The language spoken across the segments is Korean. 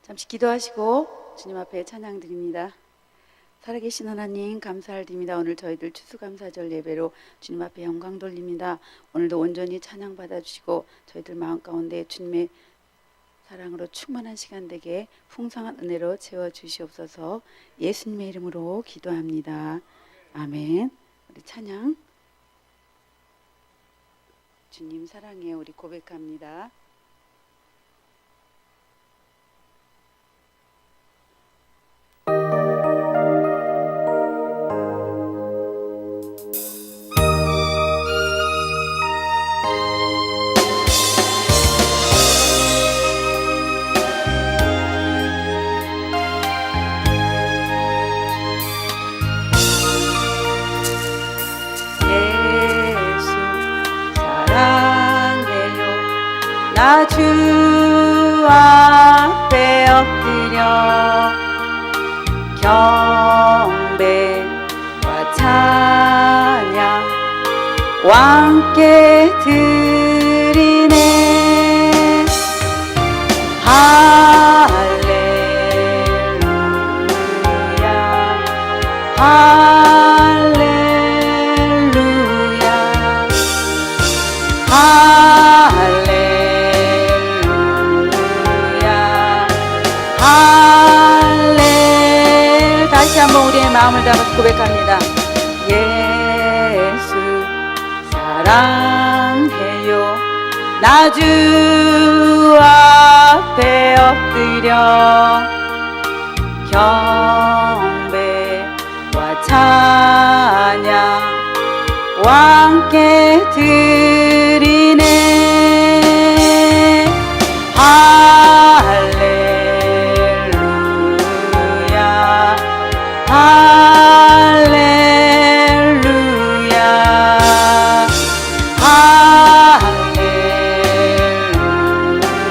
잠시 기도하시고 주님 앞에 찬양 드립니다. 살아계신 하나님 감사를 드립니다. 오늘 저희들 추수감사절 예배로 주님 앞에 영광 돌립니다. 오늘도 온전히 찬양 받아주시고 저희들 마음 가운데 주님의 사랑으로 충만한 시간 되게 풍성한 은혜로 채워주시옵소서. 예수님의 이름으로 기도합니다. 아멘. 우리 찬양 주님 사랑해 우리 고백합니다. 나 주 앞에 엎드려 경배와 찬양 왕께 드리네. 할렐루야 할렐루야 할렐. 다시 한번 우리의 마음을 담아서 고백합니다. 예수 사랑해요. 나 주 앞에 엎드려 경배와 찬양 왕께 드리네. 할렐루야 할렐루야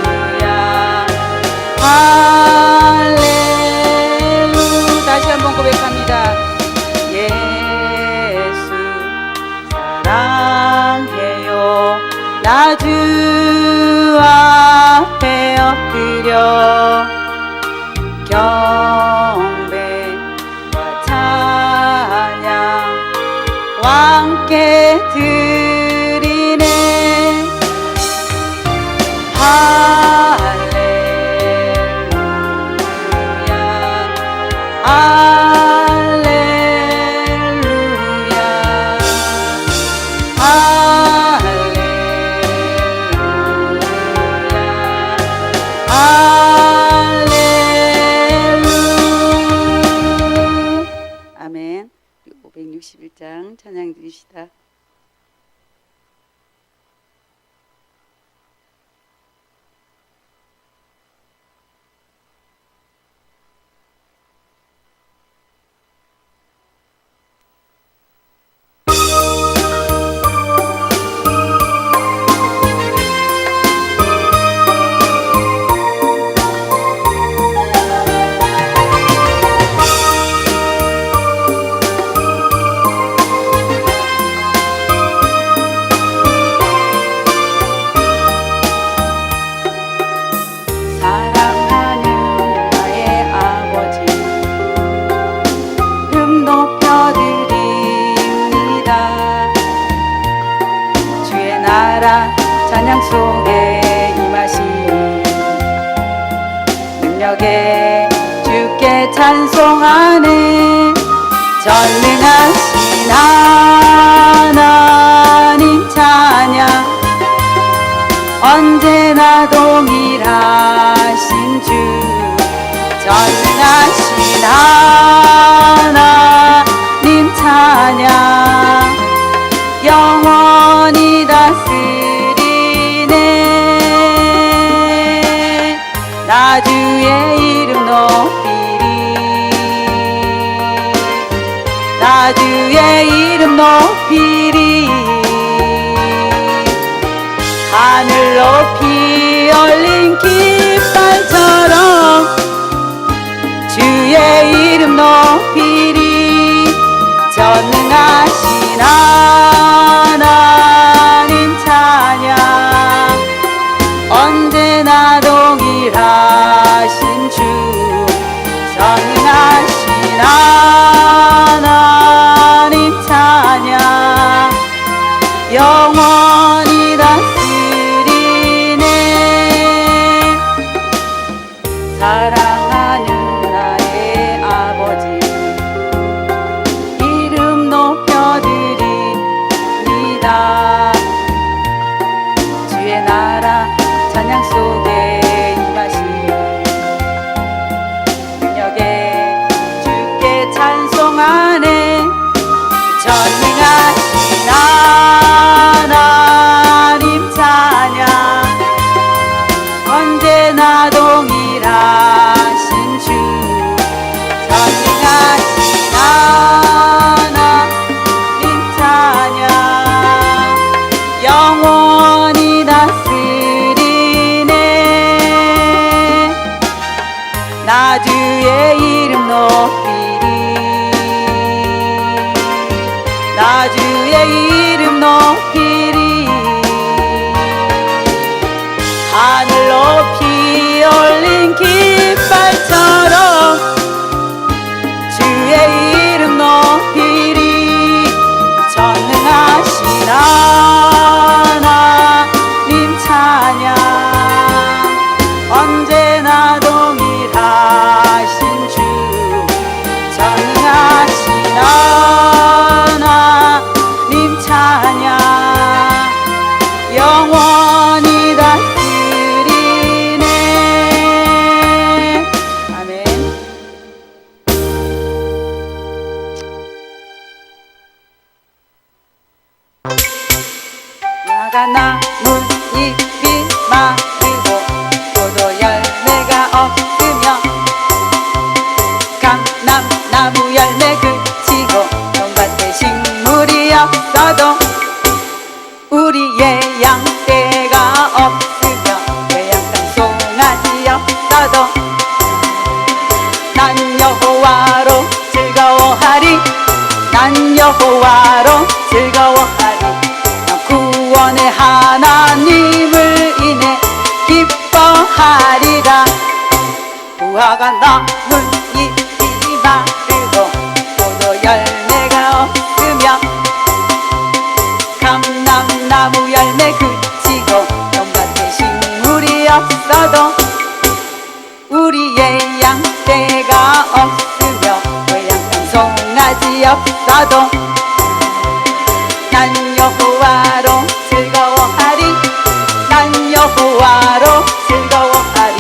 할렐루야 할렐루. 다시 한번 고백합니다. 예수 사랑해요. 나 주 앞에 엎드려 경배와 찬양 왕께 드리네. 할렐루야 할렐루야 할렐루. 아멘. 561장 찬양 드립시다. 찬양 속에 임하시니 능력에 주께 찬송하네. 전능하신 하나님 찬양 언제나 동일하신 주. 전능하신 하나님 찬양 영원히 다스리네. 나 주의 이름 높이리. 나 주의 이름 높이리. 하늘 높이 올린 깃발처럼 주의 이름 높이리. 전능하신 하나님 찬양 언제나 동일하신 주. 언제나 동일하신 주 전능하신 하나님 찬양 영원히 다스리네 나 주의 이름 높이리 나 주의 이름 높이리 하늘 높이 올린 깃발처럼 주의 이름 높이리 전능하신 하나님 찬양 언제나 동일하신 주 전능하신 하나님 찬양 영원히 다스리네 아멘. 야가 나뭇잎이 마르고 포도 열매가 없으며 감람나무 열매 그치고 논밭에 식물이 없어도 우리의 양떼가 없으며 외양간 송아지 없어도 난 여호와로 즐거워하리 난 여호와로 즐거워하리 구원의 하나님을 인해 기뻐하리라 무화과 나뭇잎이 마르고 포도 열매가 없으며 감람나무 열매 그치고 논밭에 식물이 없어도 우리의 양떼가 없으며 외양간 송아지 없어도 난 여호와로 즐거워하리 난 여호와로 즐거워하리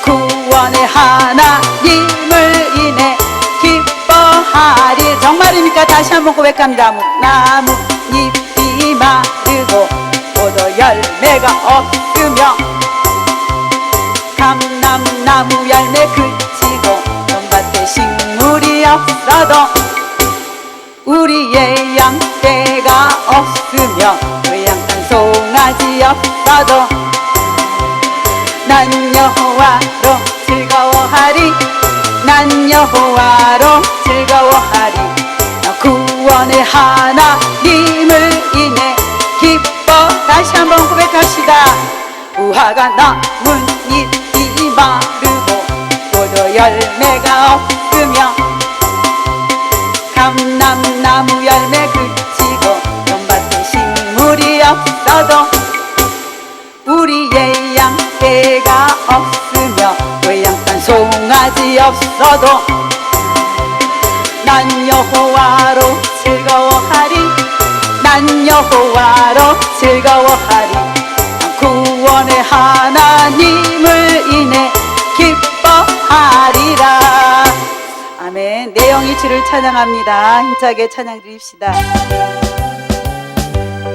구원의 하나님을 인해 기뻐하리 정말입니까? 다시 한번 고백합니다. 나뭇잎이 마르고 포도 열매가 없으며 감람나무 열매 그치고 논밭에 식물이 없어도 우리의 양떼가 없으며 외양간 송아지 없어도 난 여호와로 즐거워하리 난 여호와로 즐거워하리 구원의 하나님을 인해 기뻐 다시 한번 고백합시다. 무화과 나뭇잎이 마르고 포도 열매가 없으며 감람나무 열매 그치고 논밭에 식물이 없어도 우리의 양떼가 없으며 외양간 송아지 없어도 난 여호와로 즐거워하리 난 여호와로 즐거워하리 구원의 하나님을 인해 기뻐하리라 아멘. 내 영이 주를 찬양합니다. 힘차게 찬양 드립시다.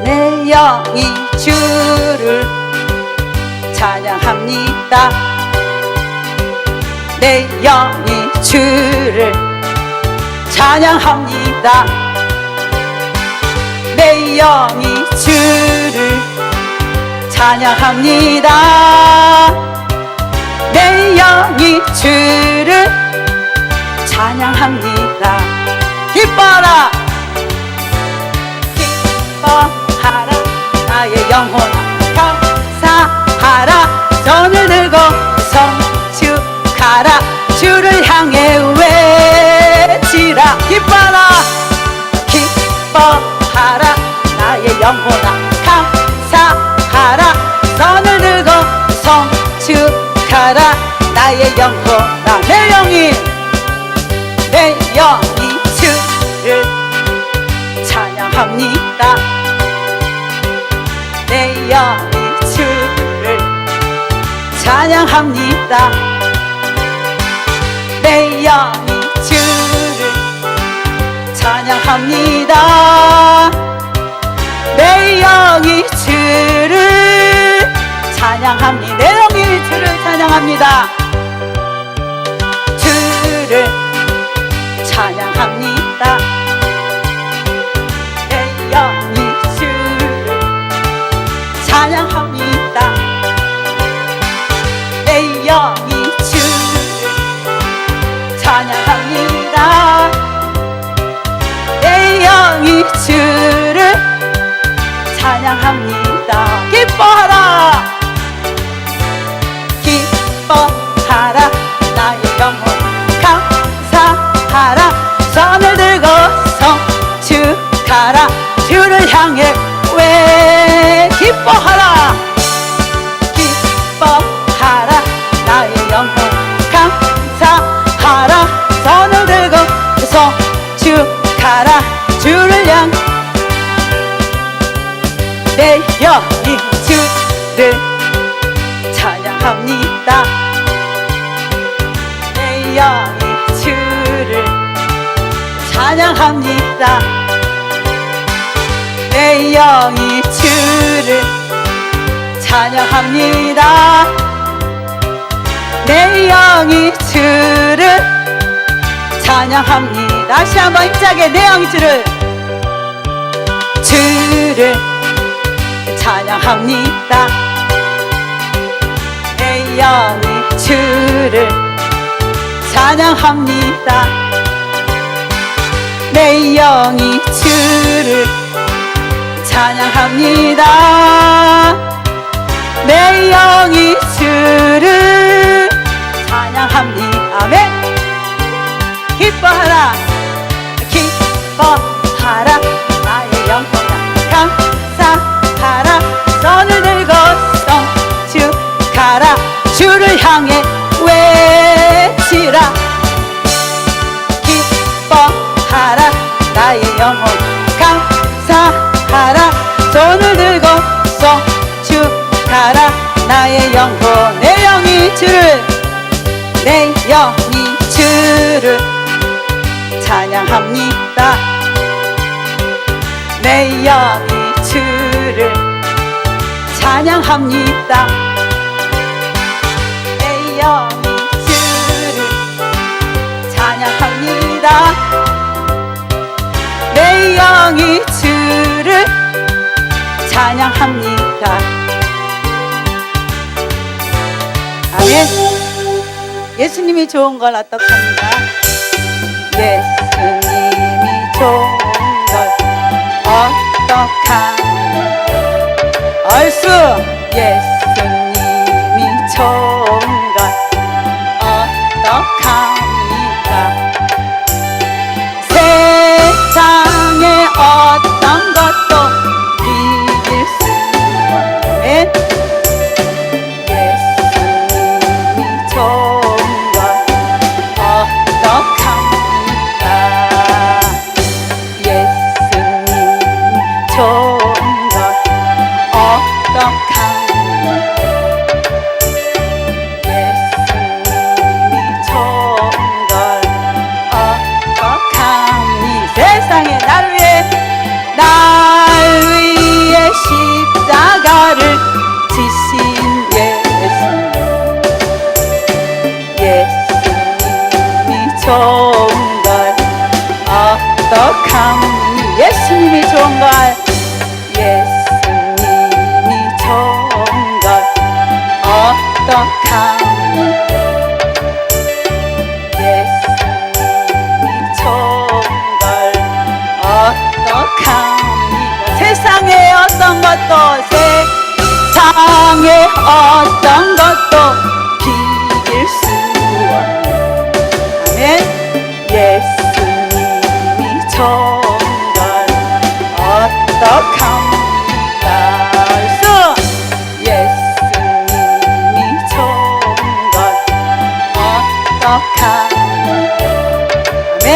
내 영이 주를 찬양합니다. 내 영이 주를 찬양합니다. 내 영이 주를 찬양합니다. 내 영이 주를 찬양합니다. 기뻐라 기뻐하라 나의 영혼아 감사하라 손을 들고 성축하라 주를 향해 외치라 기뻐라 기뻐하라 나의 영혼아 감사하라 손을 들고 성축하라 나의 영혼아 내 영이 주를 찬양합니다. 내 영이 주를 찬양합니다. 내 영이 주를 찬양합니다. 내 영이 주를 찬양합니다. 내 영이 주를 찬양합니다. 주를 찬양합니다. 내 영이 주를 찬양합니다. 내 영이 주를 찬양합니다. 내 영이 주를 찬양합니다. 기뻐하라 기뻐하라 나의 영혼 감사하라 손을 들고서 축하라 주를 향해 왜 기뻐하라 기뻐하라 나의 영혼 감사하라 손을 들고서 축하라 주를 향해 내 영이 주를 찬양합니다. 내 영이 주를 찬양합니다. 내 영이 주를 찬양합니다. 내 영이 주를 찬양합니다. 다시 한번 힘차게 내 영이 주를 찬양합니다. 내 영이 주를 찬양합니다. 내 영이 주를 찬양합니다. 내 영이 주를 찬양합니다. 아멘. 기뻐하라 기뻐하라 나의 영혼아 감사하라 손을 들고서 축하라 주를 향해 외치라 기뻐하라 나의 영혼 감사하라 손을 들고서 축하라 나의 영혼 내 영이 주를 내 영이 주를 찬양합니다. 내 영이 주를 찬양합니다. 내 영이 주를 찬양합니다. 내 영이 주를 찬양합니다. 아멘. 예수님이 좋은 걸 어떡합니까? 예수님이 좋은 걸 어떡합니까? 얼쑤 예수님이 좋은 걸 어떡합니까? 세상에 어떤 것도 이길 수 없네. 예수님이 좋은 걸 어떡합니까? 예수님이 좋은 걸 어떡합니까? 예수님이 좋은 걸 어떡합니까? 세상에 날 위해 십자가를 지신 예수님이 좋은 걸 어떡합니까? 예수님이 좋은 걸 예수님이 좋은 걸 어떡합니까? 예수님이 좋은 걸 어떡합니까? 세상에 어떤 것도 세상에 어떤 것도 비길 수 없는 아멘. 예수님이 좋은 걸 어떡합니까? 예수님이 좋은 걸 어떡합니까? 아멘.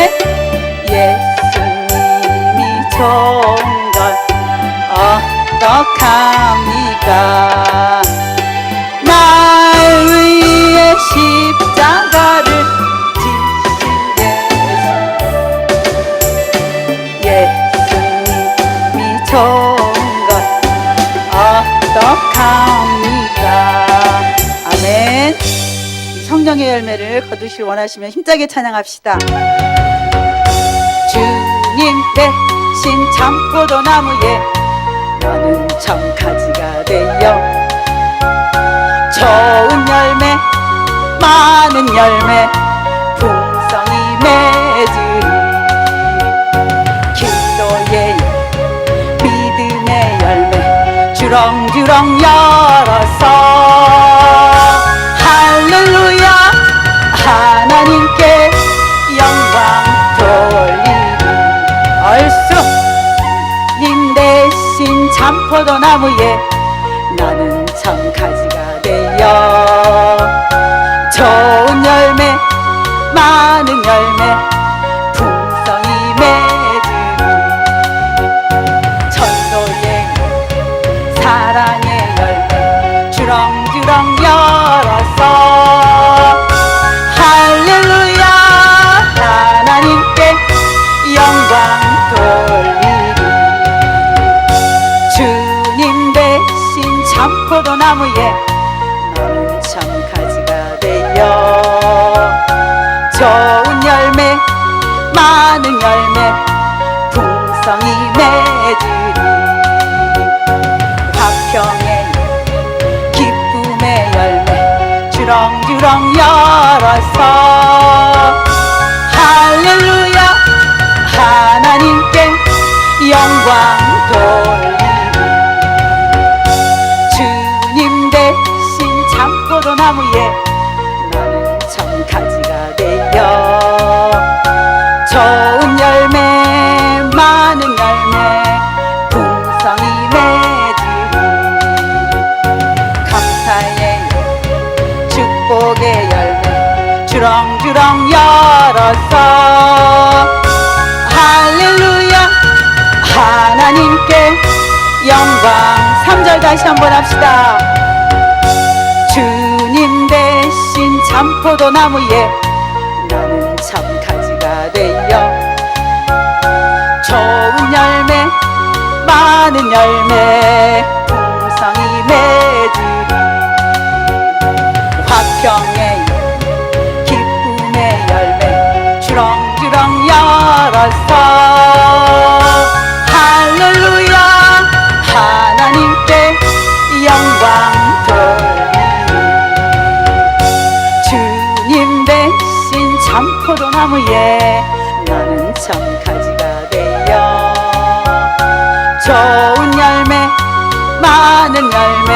예수님이 좋은 걸 어떡합니까? 성령의 열매를 거두실 원하시면 힘차게 찬양합시다. 주님 대신 참포도나무에 나는 참가지가 되어 좋은 열매 많은 열매 풍성히 맺으리. 기도의 믿음의 열매 주렁주렁 열어서 할렐루야 하나님께 영광 돌리리. 얼쑤님 대신 참포도나무에 나는 참가지가 되어 좋은 열매 많은 열매 풍성히 맺으리. 전도의 사랑의 열매 주렁주렁 열어서 할렐루야 하나님께 영광 돌리리. 주님 대신 참포도나무에 나는 참가지가 되어 좋은 열매 많은 열매 풍성히 맺으리. 화평의 기쁨의 열매 주렁주렁 열어서 할렐루야 하나님께 영광 돌리리. 주님 대신 참포도나무에 나는 참가지가 되어 좋은 열매 많은 열매 풍성히 맺으리. 감사의 축복의 열매 주렁주렁 열어서 할렐루야 하나님께 영광. 3절 다시 한번 합시다. 주님 대신 참포도나무에 나는 참가지가 되어 좋은 열매 많은 열매 풍성히 맺으리. 화평의 기쁨의 열매 주렁주렁 열어서 할렐루야 하나님께 영광 돌리리. 주님 대신 참포도나무에 나는 참가지가 되어 좋은 열매 많은 열매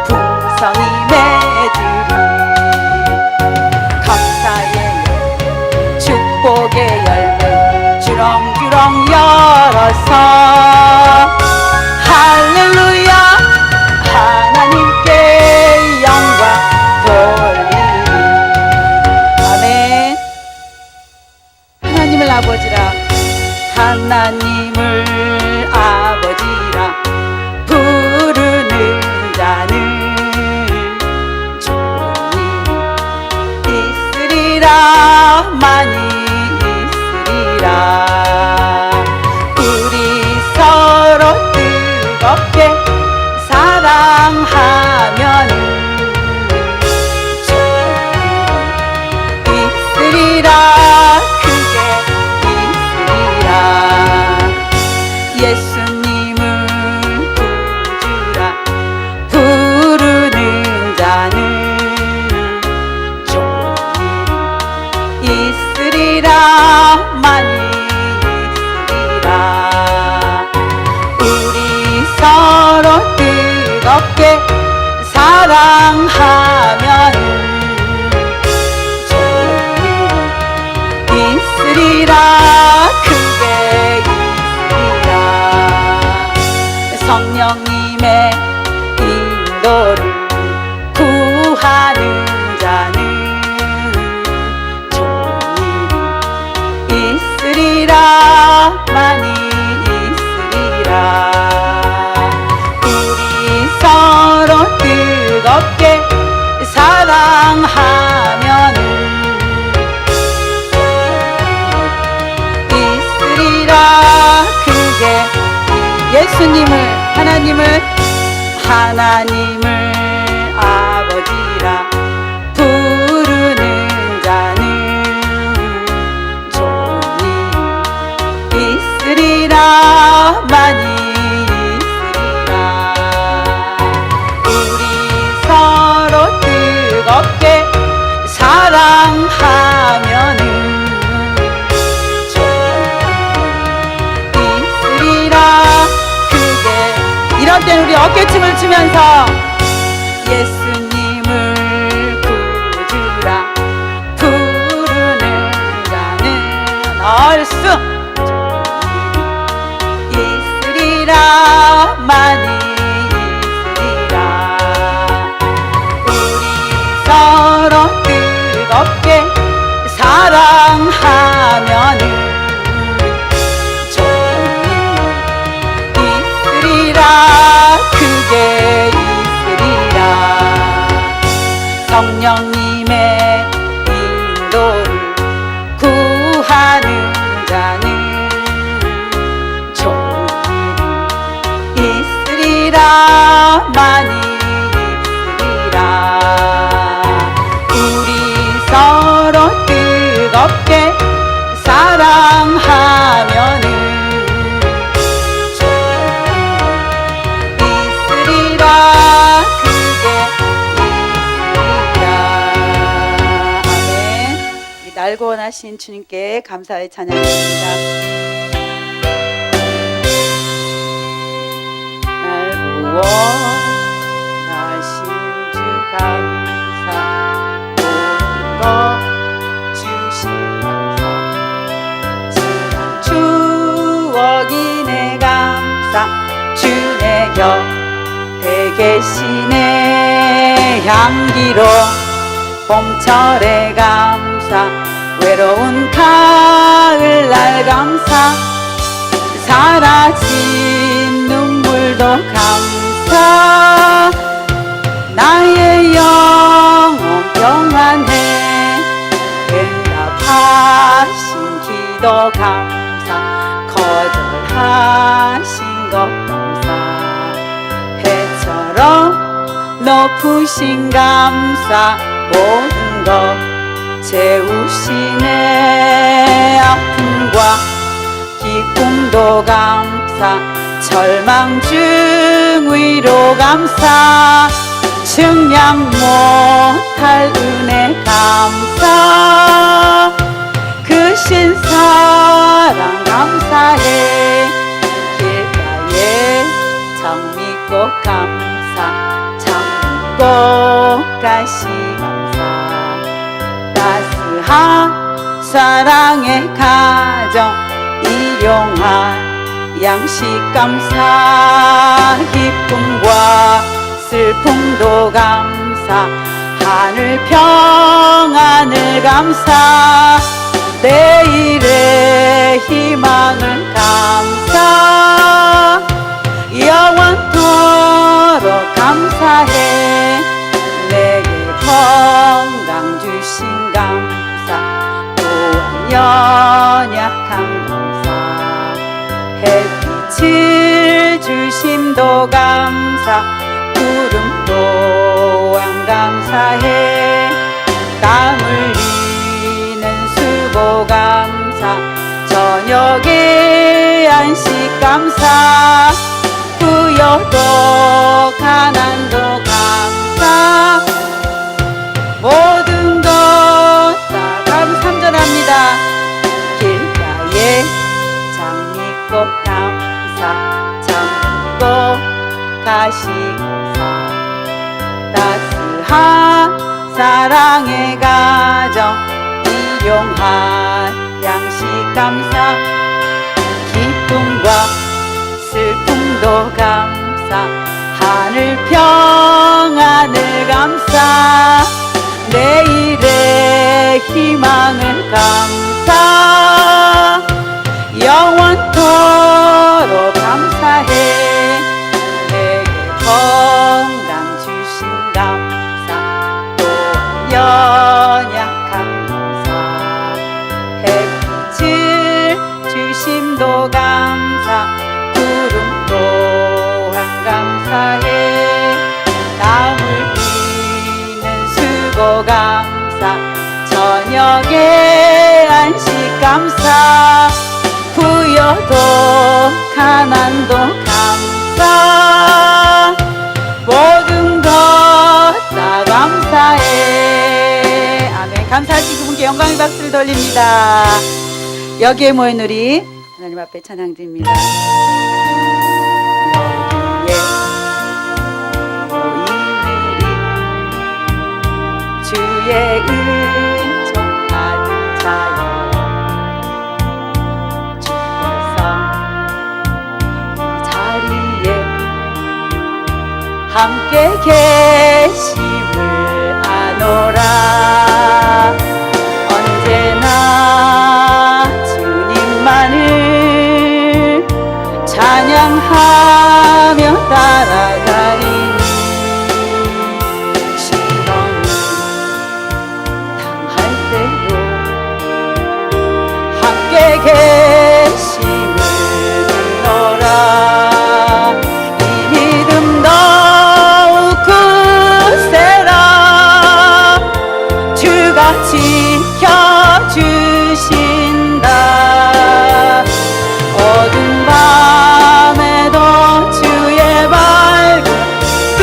풍성히 맺으리. 감사의 축복의 열매 주렁주렁 열어서 할렐루야 하나님께 영광 돌리리. 아멘. 하나님을 아버지라 하나님을 아버지라 부르는 자는 주님이 있으리라. 많이 있으리라. 우리 서로 뜨겁게 사랑하면은 주님이 있으리라. 크게 있으리라. 예수님을 구주라 부르는 자는 종이 있으리라. 많이 있으리라. 우리 서로 뜨겁게 사랑하면은 종이 있으리라. 크게 성령님의 인도를 구하는 자는 종이 있으리라. 많이 있으리라. 우리 서로 뜨겁게 사랑하면은 있으리라. 그게 예수님을 하나님을 아버지라 부르는 외치면서 예수님을 구주라 부르는 자는 얼쑤 있으리라 많이 있으리라. 우리 서로 뜨겁게 사랑하면은 크게 있으리라. 성령님의 인도를 구하는 자는 좋은 일이 있으리라 많이 있으리라. 우리 서로 뜨겁게 사랑하면은 날 구원하신 주님께 감사의 찬양입니다. 날 구원하신 주 감사 모든 것 주신 감사 지난 추억이 내 감사 주 내 곁에 계시네 향기로 봄철의 감사 외로운 가을날 감사 사라진 눈물도 감사 나의 영혼 평안해 응답하신 기도 감사 거절하신 것 감사 해처럼 높으신 감사 모든 것 채우시네 아픔과 기쁨도 감사 절망 중 위로 감사 측량 못할 은혜 감사 크신 사랑 감사해 길가에 장미꽃 감사 장미꽃 가시 감사 따스한 사랑의 가정 일용할 양식 감사 기쁨과 슬픔도 감사 하늘 평안을 감사 내일의 희망을 감사 영원토록 감사해 내게 건강 주신 감사 또한 연약한 감사 햇빛을 주심도 감사 구름 또한 감사해 땀 흘리는 수고 감사 저녁에 안식 감사 부여도 가난도 감사 모든 것 다 감사합니다. 길가에 장미꽃 감사 장미꽃 가시 감사 따스한 사랑의 가정 일용할 양식 감사 기쁨과 슬픔도 감사 하늘 평안을 감사 내일의 희망을 감사 영원토록 감사해 내게 건강 주신 감사 또한 연약한 감사 햇빛을 주심도 감사 구름 또한 감사해 땀 흘리는 수고 감사 저녁에 안식 감사 부여도 가난도 감사 모든 것 다 감사해 아멘. 감사하신 그분께 영광의 박수를 돌립니다. 여기에 모인 우리 하나님 앞에 찬양 드립니다. 여기에 주의 은총한 자여 주께서 이 자리에 함께 계심을 아노라. 언제나 주님만을 찬양하며 따라가리니 시험을 당할 때도 함께 계심을 믿노라. 이 믿음 더욱 굳세라. 주가 지켜주신다. 어두운 밤에도 주의 밝은 빛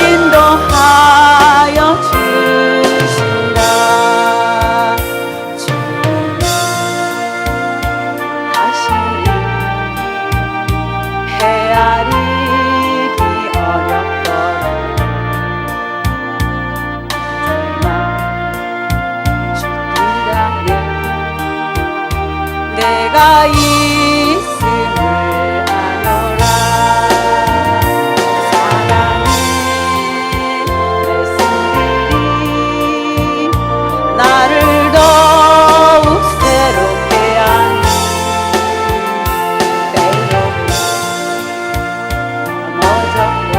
인도하여 주신다. 주는 다시 헤아리기 어렵더라. 내가 있음을 아노라. 사랑의 말씀들이 나를 더욱 새롭게 하니 때로는 넘어져도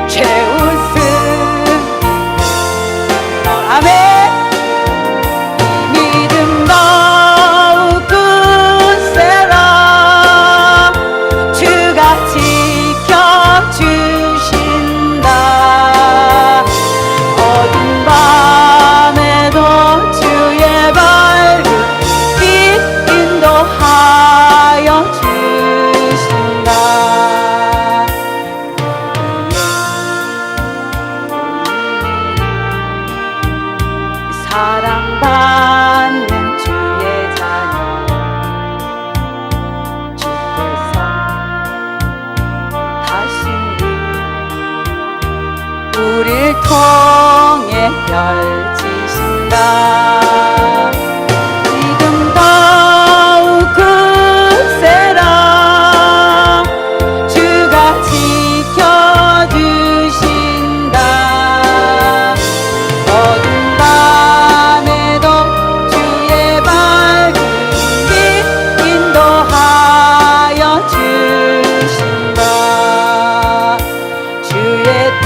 최우승이네. 아멘. 사랑받는 주의 자녀 주께서 다시는 우릴 통해 펼치신다. 지금 더욱 굳세라. 주가 지켜주신다. 어두운 밤에도 주의 밝은 빛 인도하여 주신다. 주의 뜻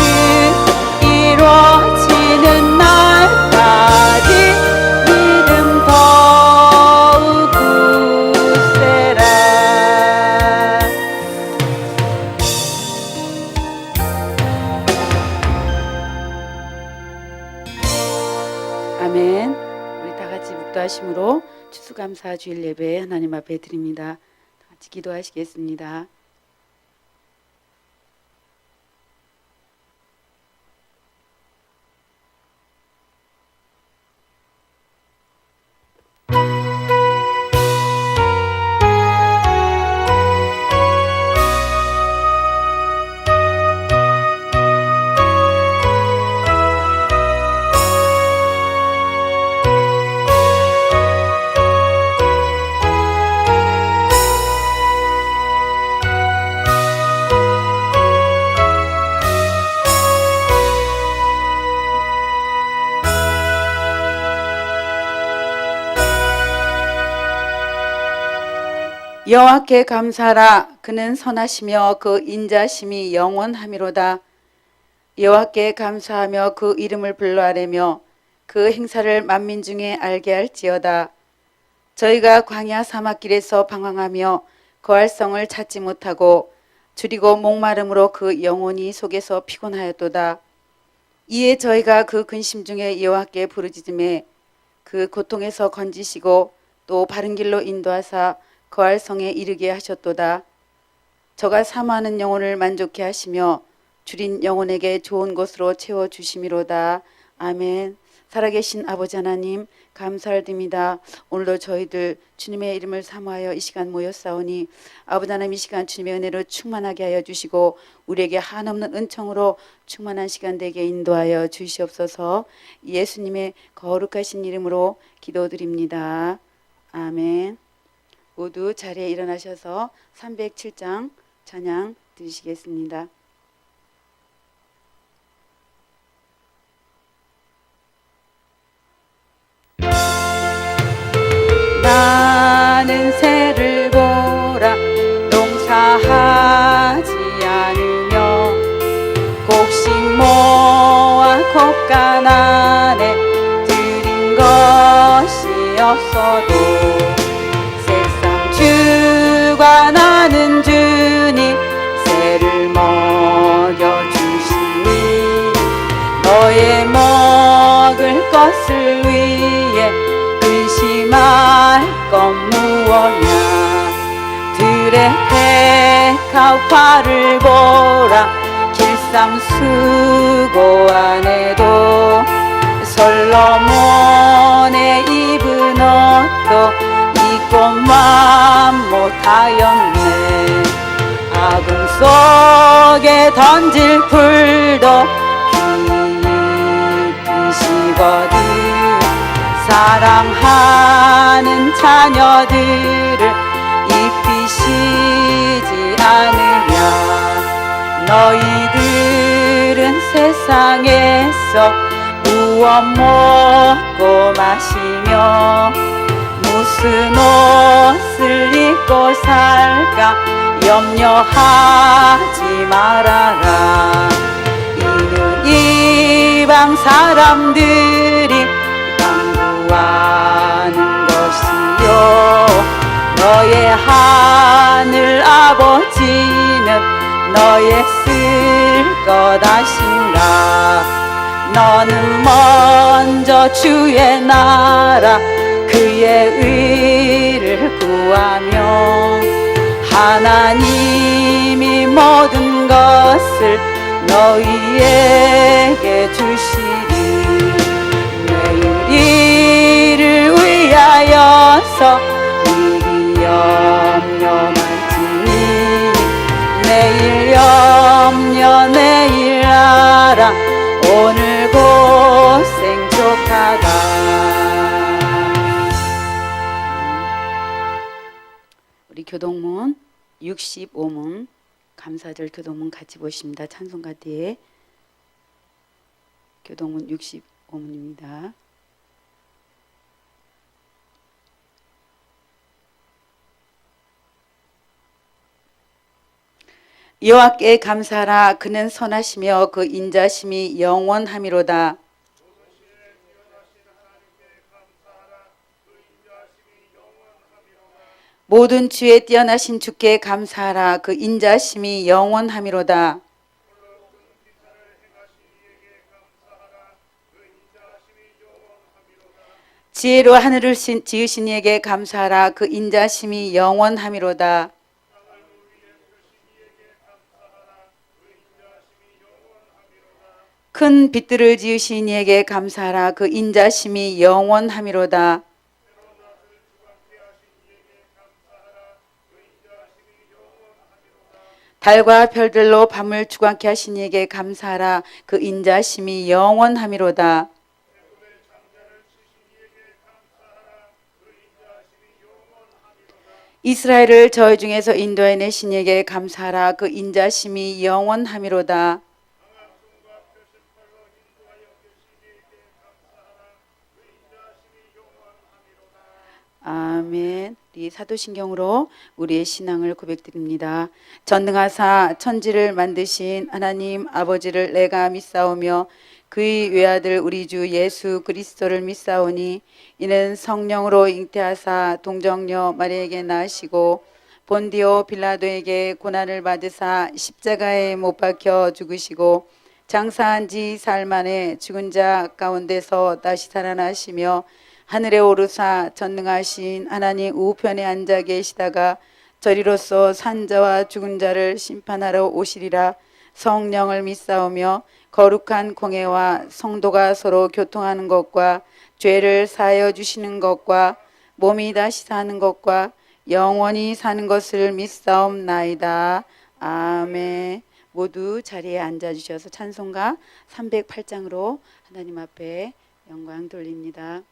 이루어지는 날까지 믿음 더욱 굳세라. 아멘. 우리 다 같이 묵도하심으로 추수감사 주일 예배 하나님 앞에 드립니다. 다 같이 기도하시겠습니다. 여호와께 감사하라. 그는 선하시며 그 인자심이 영원하미로다. 여호와께 감사하며 그 이름을 불러아뢰며 그 행사를 만민 중에 알게 할지어다. 저희가 광야 사막길에서 방황하며 거할성을 찾지 못하고 줄이고 목마름으로 그 영혼이 속에서 피곤하였도다. 이에 저희가 그 근심 중에 여호와께 부르짖음에 그 고통에서 건지시고 또 바른 길로 인도하사 거할 성에 이르게 하셨도다. 저가 사모하는 영혼을 만족케 하시며 줄인 영혼에게 좋은 곳으로 채워주심이로다. 아멘. 살아계신 아버지 하나님 감사드립니다. 오늘도 저희들 주님의 이름을 사모하여 이 시간 모였사오니 아버지 하나님 이 시간 주님의 은혜로 충만하게 하여 주시고 우리에게 한없는 은총으로 충만한 시간 되게 인도하여 주시옵소서. 예수님의 거룩하신 이름으로 기도드립니다. 아멘. 모두 자리에 일어나셔서 307장 찬양 드리시겠습니다. 나는 새를 보라 농사하지 않으며 곡식 모아 곡간안에 들인 것이 없어도 세상 주관하는 주님 새를 먹여주시니 너의 먹을 것을 위해 의심할 것 무엇냐 들의 백합화를 보라 길쌈 수고 안 해도 솔로몬의 입은 옷도 입고만 못하였네 아궁 속에 던질 불도 깊이시거든 사랑하는 자녀들을 입히시지 않으냐 너희들은 세상에서 무엇 먹고 마시며 무슨 옷을 입고 살까 염려하지 말아라 이는 이방 사람들이 하는 것이요 너의 하늘 아버지는 너의 쓸 것 아신다 너는 먼저 주의 나라 그의 의를 구하며 하나님이 모든 것을 너희에게 주시리 이를 위하여서 미리 염려 말지니 내일 염려 내일 알아 오늘 고생 족하다. 우리 교동문 65문 감사절 교동문 같이 보십니다. 찬송가 뒤에 교동문 65문입니다. 여호와께 감사하라 그는 선하시며 그 인자심이 영원함이로다. 모든 주에 뛰어나신 주께 감사하라 그 인자심이 영원함이로다. 지혜로 하늘을 지으신 이에게 감사하라 그 인자심이 영원함이로다. 큰 빛들을 지으신 이에게 감사하라 그 인자심이 영원함이로다. 달과 별들로 밤을 주관케 하신 이에게 감사하라 그 인자심이 영원함이로다. 이스라엘을 저희 중에서 인도해내신 이에게 감사하라 그 인자심이 영원함이로다. 아멘. 우리 사도신경으로 우리의 신앙을 고백드립니다. 전능하사 천지를 만드신 하나님 아버지를 내가 믿사오며 그의 외아들 우리 주 예수 그리스도를 믿사오니 이는 성령으로 잉태하사 동정녀 마리아에게 나시고 본디오 빌라도에게 고난을 받으사 십자가에 못 박혀 죽으시고 장사한 지 사흘 만에 죽은 자 가운데서 다시 살아나시며 하늘에 오르사 전능하신 하나님 우편에 앉아 계시다가 저리로서 산자와 죽은 자를 심판하러 오시리라. 성령을 믿사오며 거룩한 공예와 성도가 서로 교통하는 것과 죄를 사하여 주시는 것과 몸이 다시 사는 것과 영원히 사는 것을 믿사옵나이다. 아멘. 모두 자리에 앉아주셔서 찬송가 308장으로 하나님 앞에 영광 돌립니다.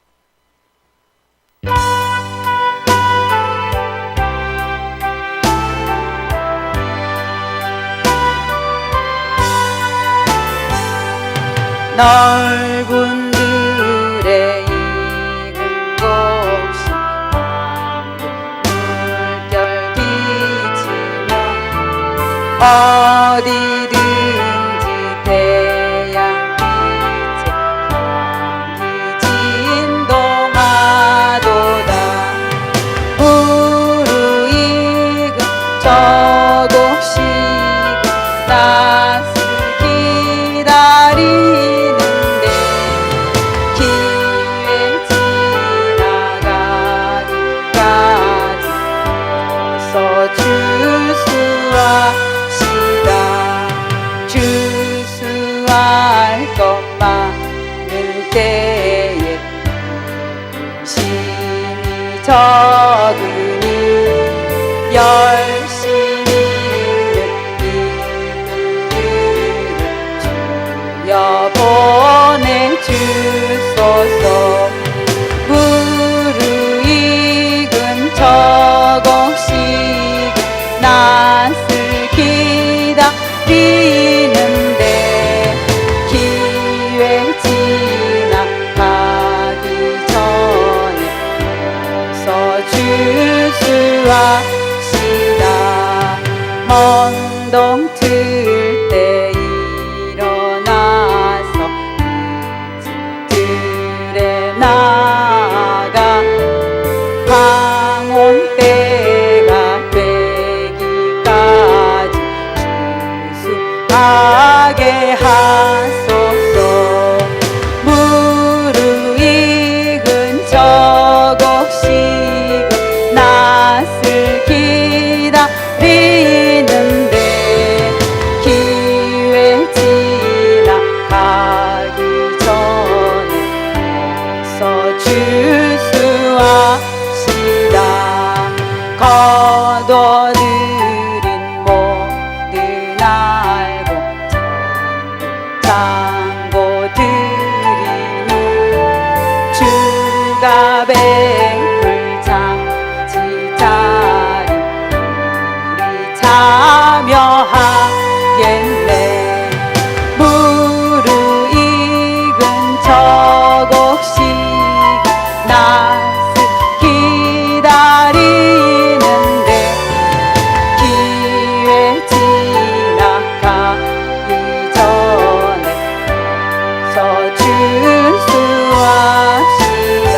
넓은 들에 익은 곡식 물결 비치며 어디든지 태양빛에 향기 진동하도다. 무르익은 저 곡식은 낯을 기다리는데 기회 지나가기까지 어서 주수하시다. 주수할 것 많을 때에 심히 적으니 열심히 이들을 주여 보내주소서. 무르익은 저 곡식은 낯을 기다리는데 기회 지나가기 전에 어서 주수하시다. 먼동 틀 때 일어나서 들에 나가 황혼 때가 되기까지 주수하게 하소서. 무르익은 저 곡식은 낯을 기다리는데 기회 지나가기 전에 어서 주수하시다. 거둬들인 모든 알고 장고 드리는 주가 베풀 장지 자리 우리 참여하겠네. 무르익은 저 곡식 낯을 기다리는데 기회 지나가기 전에 서 주수하시다.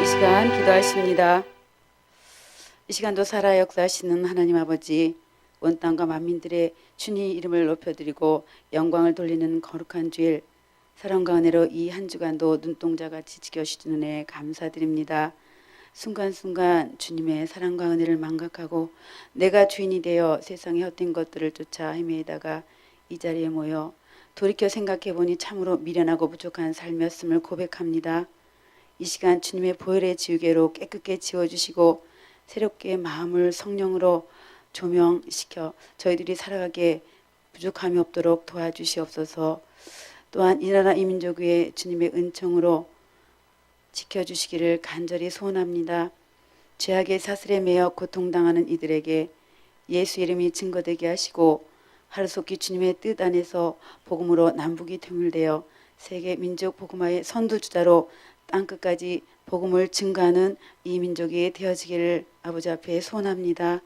이 시간 기도하십니다. 이 시간도 살아 역사하시는 하나님 아버지, 온 땅과 만민들의 주님 이름을 높여드리고 영광을 돌리는 거룩한 주일, 사랑과 은혜로 이 한 주간도 눈동자같이 지켜주시는 은혜 감사드립니다. 순간순간 주님의 사랑과 은혜를 망각하고 내가 주인이 되어 세상의 헛된 것들을 쫓아 헤매다가 이 자리에 모여 돌이켜 생각해보니 참으로 미련하고 부족한 삶이었음을 고백합니다. 이 시간 주님의 보혈의 지우개로 깨끗게 지워주시고 새롭게 마음을 성령으로 조명시켜 저희들이 살아가게 부족함이 없도록 도와주시옵소서. 또한 이 나라 이 민족 위에 주님의 은총으로 지켜주시기를 간절히 소원합니다. 죄악의 사슬에 매여 고통당하는 이들에게 예수 이름이 증거되게 하시고 하루속히 주님의 뜻 안에서 복음으로 남북이 통일되어 세계 민족 복음화의 선두주자로 땅끝까지 복음을 증가하는 이 민족이 되어지기를 아버지 앞에 소원합니다.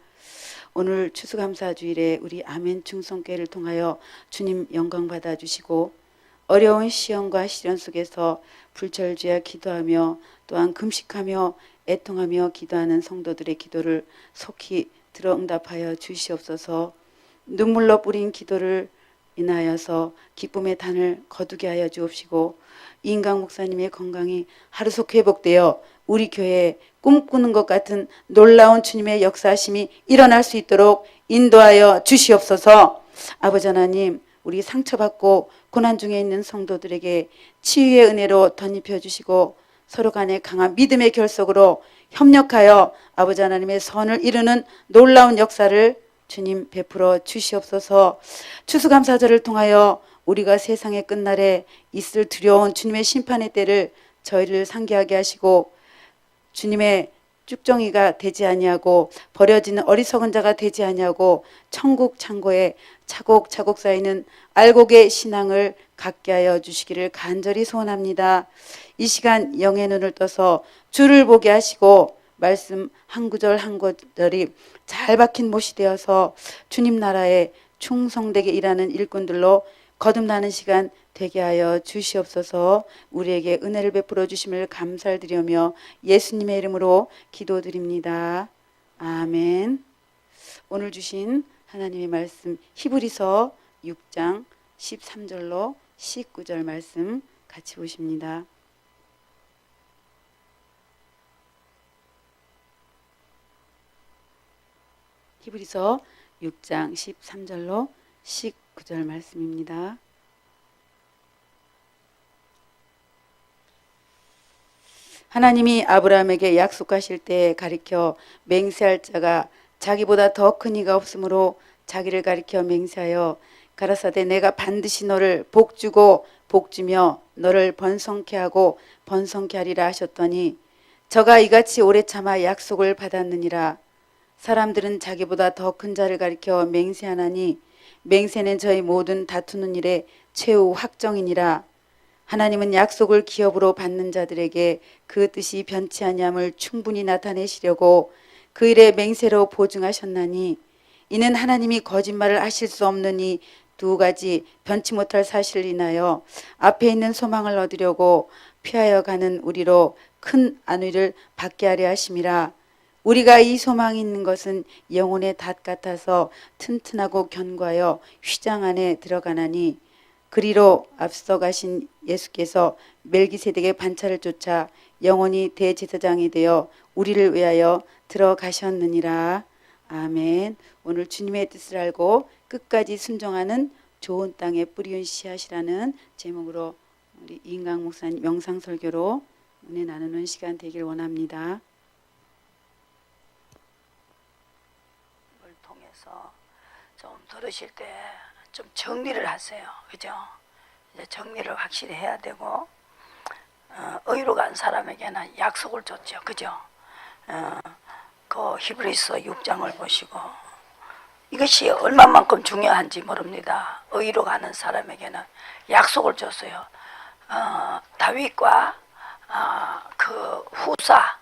오늘 추수감사주일에 우리 아멘 충성교회를 통하여 주님 영광 받아주시고 어려운 시험과 시련 속에서 불철주야 기도하며 또한 금식하며 애통하며 기도하는 성도들의 기도를 속히 들어 응답하여 주시옵소서. 눈물로 뿌린 기도를 인하여서 기쁨의 단을 거두게 하여 주옵시고 이인강 목사님의 건강이 하루속 회복되어 우리 교회에 꿈꾸는 것 같은 놀라운 주님의 역사하심이 일어날 수 있도록 인도하여 주시옵소서. 아버지 하나님, 우리 상처받고 고난 중에 있는 성도들에게 치유의 은혜로 덧입혀 주시고 서로 간에 강한 믿음의 결속으로 협력하여 아버지 하나님의 선을 이루는 놀라운 역사를 주님 베풀어 주시옵소서. 추수감사절을 통하여 우리가 세상의 끝날에 있을 두려운 주님의 심판의 때를 저희를 상기하게 하시고 주님의 쭉정이가 되지 아니하고 버려지는 어리석은 자가 되지 아니하고 천국 창고에 차곡차곡 쌓이는 알곡의 신앙을 갖게 하여 주시기를 간절히 소원합니다. 이 시간 영의 눈을 떠서 주를 보게 하시고 말씀 한 구절 한 구절이 잘 박힌 못이 되어서 주님 나라에 충성되게 일하는 일꾼들로 거듭나는 시간 되게 하여 주시옵소서. 우리에게 은혜를 베풀어 주심을 감사드리며 예수님의 이름으로 기도드립니다. 아멘. 오늘 주신 하나님의 말씀 히브리서 6장 13절로 19절 말씀 같이 보십니다. 히브리서 6장 13절로 19절 말씀입니다. 하나님이 아브라함에게 약속하실 때 가리켜 맹세할 자가 자기보다 더 큰 이가 없으므로 자기를 가리켜 맹세하여 가라사대 내가 반드시 너를 복주고 복주며 너를 번성케 하고 번성케 하리라 하셨더니 저가 이같이 오래 참아 약속을 받았느니라. 사람들은 자기보다 더 큰 자를 가리켜 맹세하나니 맹세는 저희 모든 다투는 일에 최후 확정이니라. 하나님은 약속을 기업으로 받는 자들에게 그 뜻이 변치 아니함을 충분히 나타내시려고 그 일에 맹세로 보증하셨나니 이는 하나님이 거짓말을 하실 수 없는 이 두 가지 변치 못할 사실을 인하여 앞에 있는 소망을 얻으려고 피하여 가는 우리로 큰 안위를 받게 하려 하심이라. 우리가 이 소망이 있는 것은 영혼의 닷 같아서 튼튼하고 견고하여 휘장 안에 들어가나니 그리로 앞서 가신 예수께서 멜기세덱의 반차를 쫓아 영원히 대제사장이 되어 우리를 위하여 들어가셨느니라. 아멘. 오늘 주님의 뜻을 알고 끝까지 순종하는 좋은 땅에 뿌리운 씨앗이라는 제목으로 우리 이인강 목사님 명상 설교로 은혜 나누는 시간 되길 원합니다. 을 통해서 좀 들으실 때 좀 정리를 하세요. 그죠? 이제 정리를 확실히 해야 되고 의로 간 사람에게는 약속을 줬죠. 그죠? 그 히브리서 6장을 보시고 이것이 얼마만큼 중요한지 모릅니다. 의로 가는 사람에게는 약속을 줬어요. 다윗과 그 후사,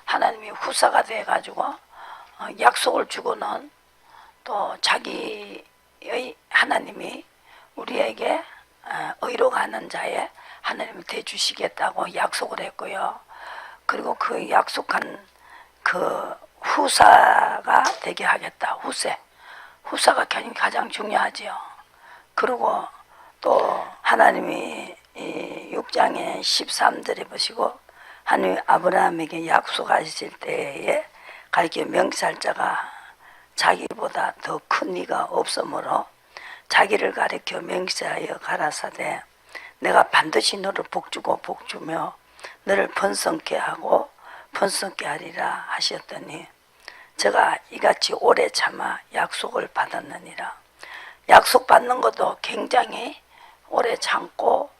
하나님이 후사가 돼가지고 약속을 주고는 또 자기의 하나님이 우리에게 의로 가는 자에 하나님을 대주시겠다고 약속을 했고요. 그리고 그 약속한 그 후사가 되게 하겠다. 후사가 가장 중요하지요. 그리고 또 하나님이 이 6장의 13절에 보시고 하나님이 아브라함에게 약속하실 때에 가리켜 맹세할 자가 자기보다 더 큰 이가 없으므로 자기를 가리켜 맹세하여 가라사대 내가 반드시 너를 복주고 복주며 너를 번성케 하고 번성케 하리라 하셨더니 제가 이같이 오래 참아 약속을 받았느니라. 약속 받는 것도 굉장히 오래 참고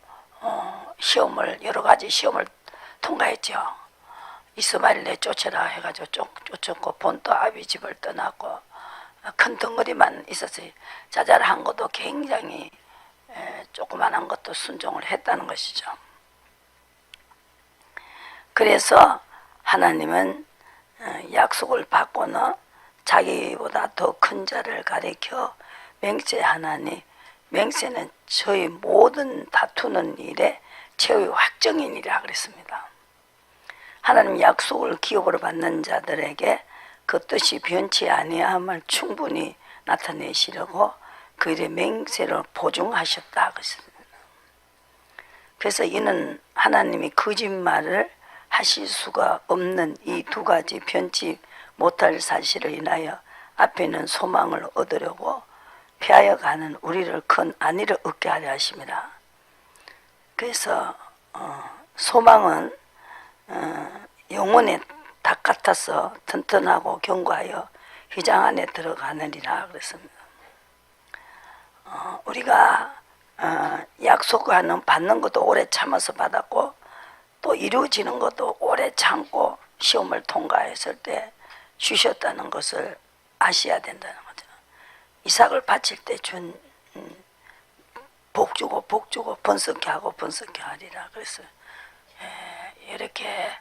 여러 가지 시험을 통과했죠. 이스마엘 내쫓으라 해가지고 쫓았고 본토 아비 집을 떠났고 큰 덩어리만 있었어요. 자잘한 것도 굉장히 조그만한 것도 순종을 했다는 것이죠. 그래서 하나님은 약속을 받고는 자기보다 더 큰 자를 가리켜 맹세하나니 맹세는 저희 모든 다투는 일에 최후의 확정이니라 그랬습니다. 하나님 약속을 기업으로 받는 자들에게 그 뜻이 변치 아니함을 충분히 나타내시려고 그 일에 맹세를 보증하셨다 그랬습니다. 그래서 이는 하나님이 거짓말을 하실 수가 없는 이 두 가지 변치 못할 사실을 인하여 앞에 있는 소망을 얻으려고 피하여 가는 우리를 큰 안위를 얻게 하려 하십니다. 그래서 소망은 영혼의 닭 같아서 튼튼하고 견고하여 휘장 안에 들어가느니라 그랬습니다. 우리가 약속하는 받는 것도 오래 참아서 받았고 또 이루어지는 것도 오래 참고 시험을 통과했을 때 주셨다는 것을 아셔야 된다는 거죠. 이삭을 바칠 때 준 복 주고 번성케 하고 번성케 하리라 그랬어요. 이렇게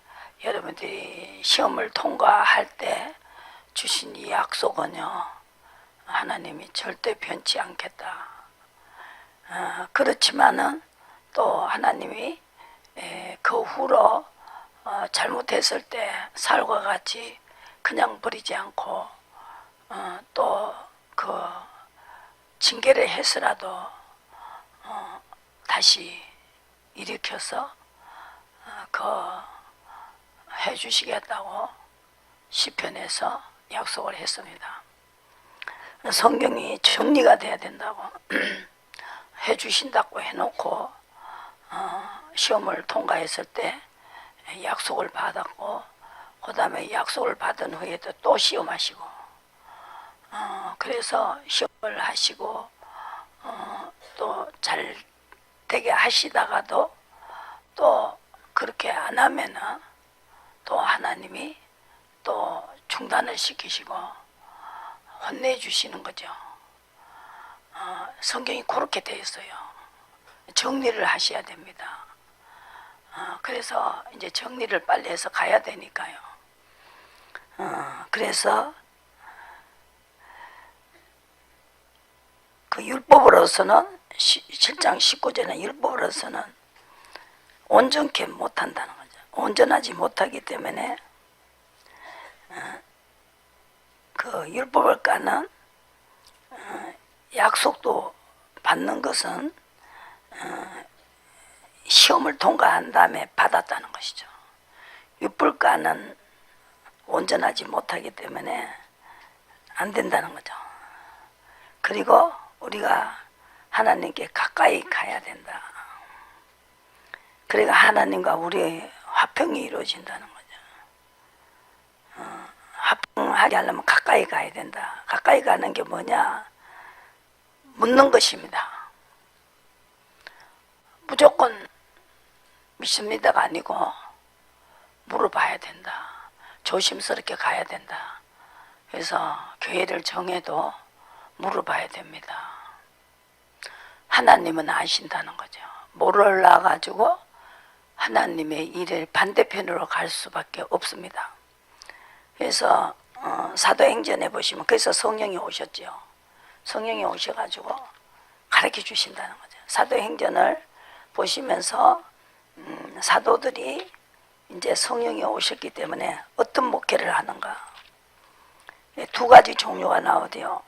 여러분들이 시험을 통과할 때 주신 이 약속은요, 하나님이 절대 변치 않겠다. 그렇지만은 또 하나님이 그 후로 잘못했을 때 살과 같이 그냥 버리지 않고 또 그 징계를 해서라도 다시 일으켜서 그 해주시겠다고 시편에서 약속을 했습니다. 성경이 정리가 돼야 된다고 해주신다고 해놓고 시험을 통과했을 때 약속을 받았고 그 다음에 약속을 받은 후에도 또 시험하시고 그래서 시험을 하시고 또 잘 되게 하시다가도 또 그렇게 안 하면은 또 하나님이 또 중단을 시키시고 혼내주시는 거죠. 성경이 그렇게 되어 있어요. 정리를 하셔야 됩니다. 그래서 이제 정리를 빨리 해서 가야 되니까요. 그래서 그 율법으로서는 7장 19절에 율법으로서는 온전케 못한다는 거죠. 온전하지 못하기 때문에 그 율법을 까는 약속도 받는 것은 시험을 통과한 다음에 받았다는 것이죠. 율법과는 온전하지 못하기 때문에 안 된다는 거죠. 그리고 우리가 하나님께 가까이 가야 된다. 그러니까 하나님과 우리의 화평이 이루어진다는 거죠. 화평하게 하려면 가까이 가야 된다. 가까이 가는 게 뭐냐? 묻는 것입니다. 무조건 믿습니다가 아니고 물어봐야 된다. 조심스럽게 가야 된다. 그래서 교회를 정해도 물어봐야 됩니다. 하나님은 아신다는 거죠. 몰라가지고 하나님의 일을 반대편으로 갈 수밖에 없습니다. 그래서 사도행전에 보시면 그래서 성령이 오셨죠. 성령이 오셔가지고 가르쳐 주신다는 거죠. 사도행전을 보시면서 사도들이 이제 성령이 오셨기 때문에 어떤 목회를 하는가. 두 가지 종류가 나오대요.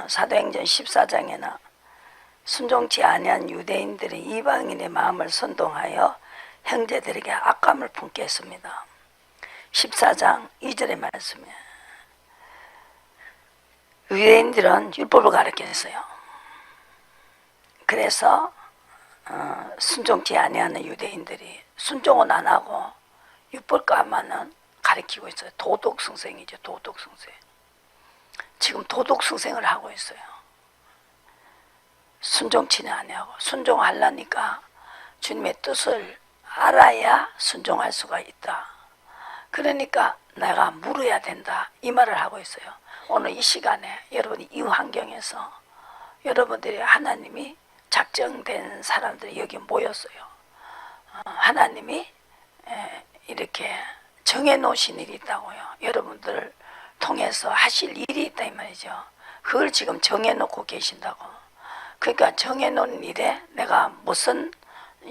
사도행전 14장에는 순종치 아니한 유대인들이 이방인의 마음을 선동하여 형제들에게 악감을 품게 했습니다. 14장 2절의 말씀에 유대인들은 율법을 가르쳤어요. 그래서 순종치 아니하는 유대인들이 순종은 안 하고 율법가만은 가르치고 있어요. 도덕성생이죠. 도덕성생. 지금 도덕성생을 하고 있어요. 순종치는 아니하고 순종하려니까 주님의 뜻을 알아야 순종할 수가 있다. 그러니까 내가 물어야 된다. 이 말을 하고 있어요. 오늘 이 시간에 여러분이 이 환경에서 여러분들이 하나님이 작정된 사람들이 여기 모였어요. 하나님이 이렇게 정해놓으신 일이 있다고요. 여러분들을 통해서 하실 일이 있다 이 말이죠. 그걸 지금 정해놓고 계신다고. 그러니까 정해놓은 일에 내가 무슨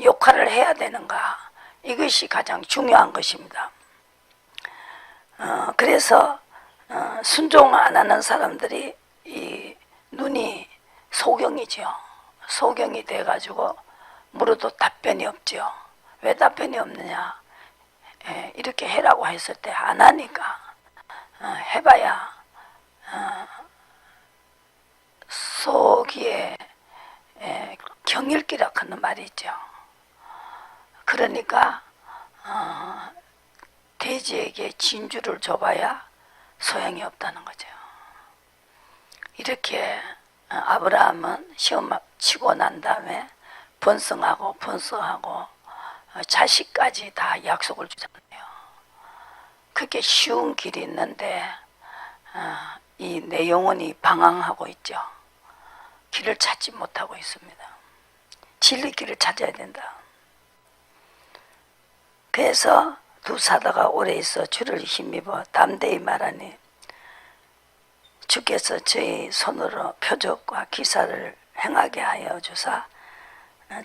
역할을 해야 되는가, 이것이 가장 중요한 것입니다. 그래서 순종 안 하는 사람들이 이 눈이 소경이죠. 소경이 돼가지고 물어도 답변이 없죠. 왜 답변이 없느냐? 이렇게 해라고 했을 때 안 하니까 해봐야 속이에 경일기라 하는 말이 있죠. 그러니까 돼지에게 진주를 줘봐야 소용이 없다는 거죠. 이렇게 아브라함은 시험 치고 난 다음에 번성하고 자식까지 다 약속을 주잖아요. 그게 쉬운 길이 있는데 이 내 영혼이 방황하고 있죠. 길을 찾지 못하고 있습니다. 진리 길을 찾아야 된다. 그래서 두 사도가 오래 있어 주를 힘입어 담대히 말하니 주께서 저희 손으로 표적과 기사를 행하게 하여 주사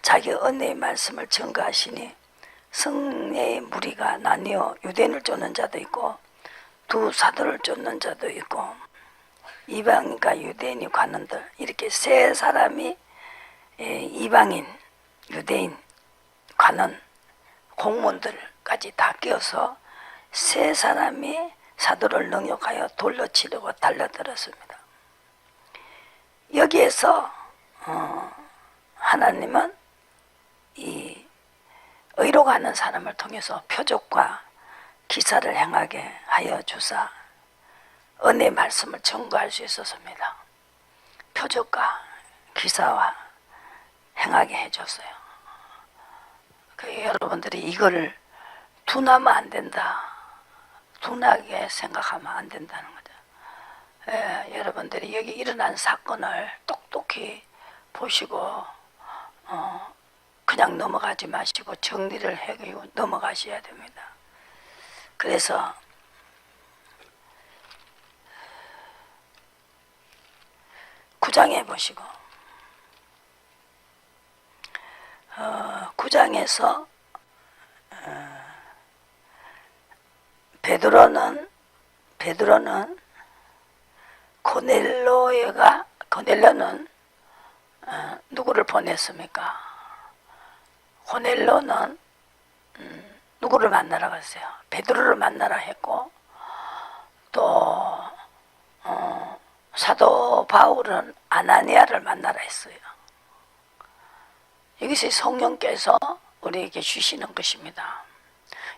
자기 은혜의 말씀을 증거하시니 성례의 무리가 나뉘어 유대인을 쫓는 자도 있고 두 사도를 쫓는 자도 있고 이방인과 유대인이 관원들 이렇게 세 사람이 이방인, 유대인, 관원, 공무원들까지 다 끼어서 세 사람이 사도를 능욕하여 돌로 치려고 달려들었습니다. 여기에서 하나님은 이 의로 가는 사람을 통해서 표적과 기사를 행하게 하여 주사 은혜의 말씀을 증거할 수 있었습니다. 표적과 기사와 행하게 해줬어요. 여러분들이 이거를 둔하면 안 된다. 둔하게 생각하면 안 된다는 거죠. 여러분들이 여기 일어난 사건을 똑똑히 보시고 그냥 넘어가지 마시고 정리를 해가지고 넘어가셔야 됩니다. 그래서 9장에 보시고 9장에서 베드로는 고넬료는 누구를 보냈습니까? 고넬료는 누구를 만나러 갔어요? 베드로를 만나러 했고 또 사도 바울은 아나니아를 만나러 했어요. 이것이 성령께서 우리에게 주시는 것입니다.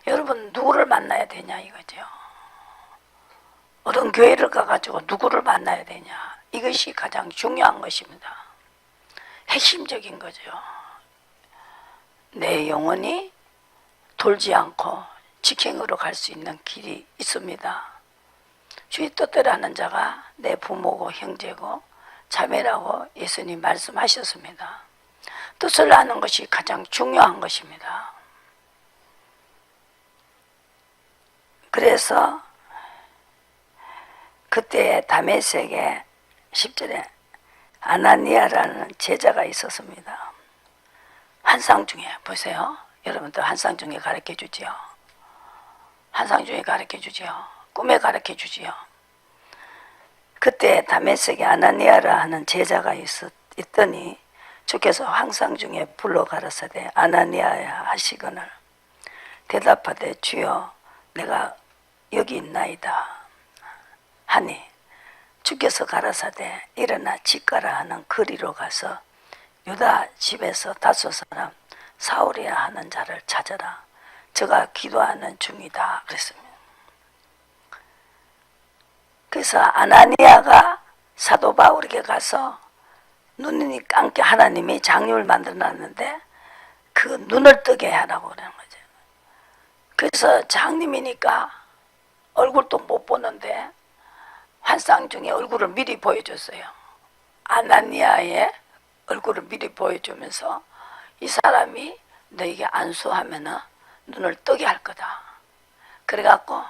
여러분 누구를 만나야 되냐 이거죠. 어떤 교회를 가가지고 누구를 만나야 되냐 이것이 가장 중요한 것입니다. 핵심적인 거죠. 내 영혼이 돌지 않고 직행으로 갈 수 있는 길이 있습니다. 주의 뜻대로 하는 자가 내 부모고 형제고 자매라고 예수님 말씀하셨습니다. 뜻을 아는 것이 가장 중요한 것입니다. 그래서 그때 다메섹에 10절에 아나니아라는 제자가 있었습니다. 환상 중에 보세요. 여러분들 환상 중에 가르쳐 주지요. 환상 중에 가르쳐 주지요. 꿈에 가르쳐 주지요. 그때 다메섹에 아나니아라 하는 제자가 있더니 주께서 환상 중에 불러 가라사대 아나니아야 하시거늘 대답하되 주여 내가 여기 있나이다 하니 주께서 가라사대 일어나 집가라 하는 거리로 가서 유다 집에서 5 사람 사울이야 하는 자를 찾아라 저가 기도하는 중이다 그랬습니다. 그래서 아나니아가 사도 바울에게 가서 눈이 감게 하나님이 장님을 만들어놨는데 그 눈을 뜨게 하라고 그러는 거죠. 그래서 장님이니까 얼굴도 못 보는데 환상 중에 얼굴을 미리 보여줬어요. 아나니아의 얼굴을 미리 보여주면서 이 사람이 너에게 안수하면은 눈을 뜨게 할 거다. 그래갖고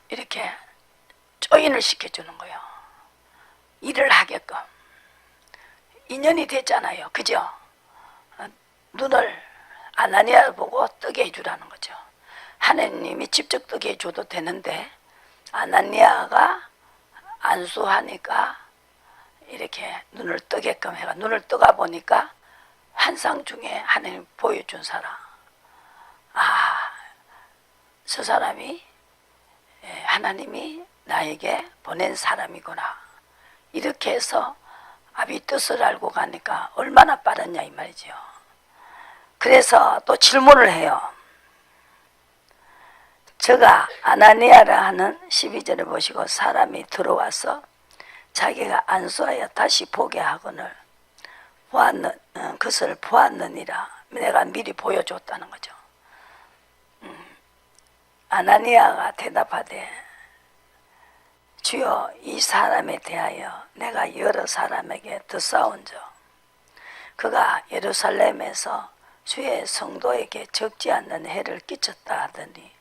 이렇게 조인을 시켜주는 거예요. 일을 하게끔. 인연이 됐잖아요. 그죠? 눈을 아나니아를 보고 뜨게 해주라는 거죠. 하나님이 직접 뜨게 해줘도 되는데 아나니아가 안수하니까 이렇게 눈을 뜨게끔 해가 눈을 뜨가 보니까 환상 중에 하나님 보여준 사람 저 사람이 하나님이 나에게 보낸 사람이구나. 이렇게 해서 아비 뜻을 알고 가니까 얼마나 빠르냐 이 말이죠. 그래서 또 질문을 해요. 저가 아나니아라 하는 12절에 보시고 사람이 들어와서 자기가 안수하여 다시 보게 하거늘 그것을 보았느니라. 내가 미리 보여줬다는 거죠. 아나니아가 대답하되 주여 이 사람에 대하여 내가 여러 사람에게 듣사온즉 그가 예루살렘에서 주의 성도에게 적지 않는 해를 끼쳤다 하더니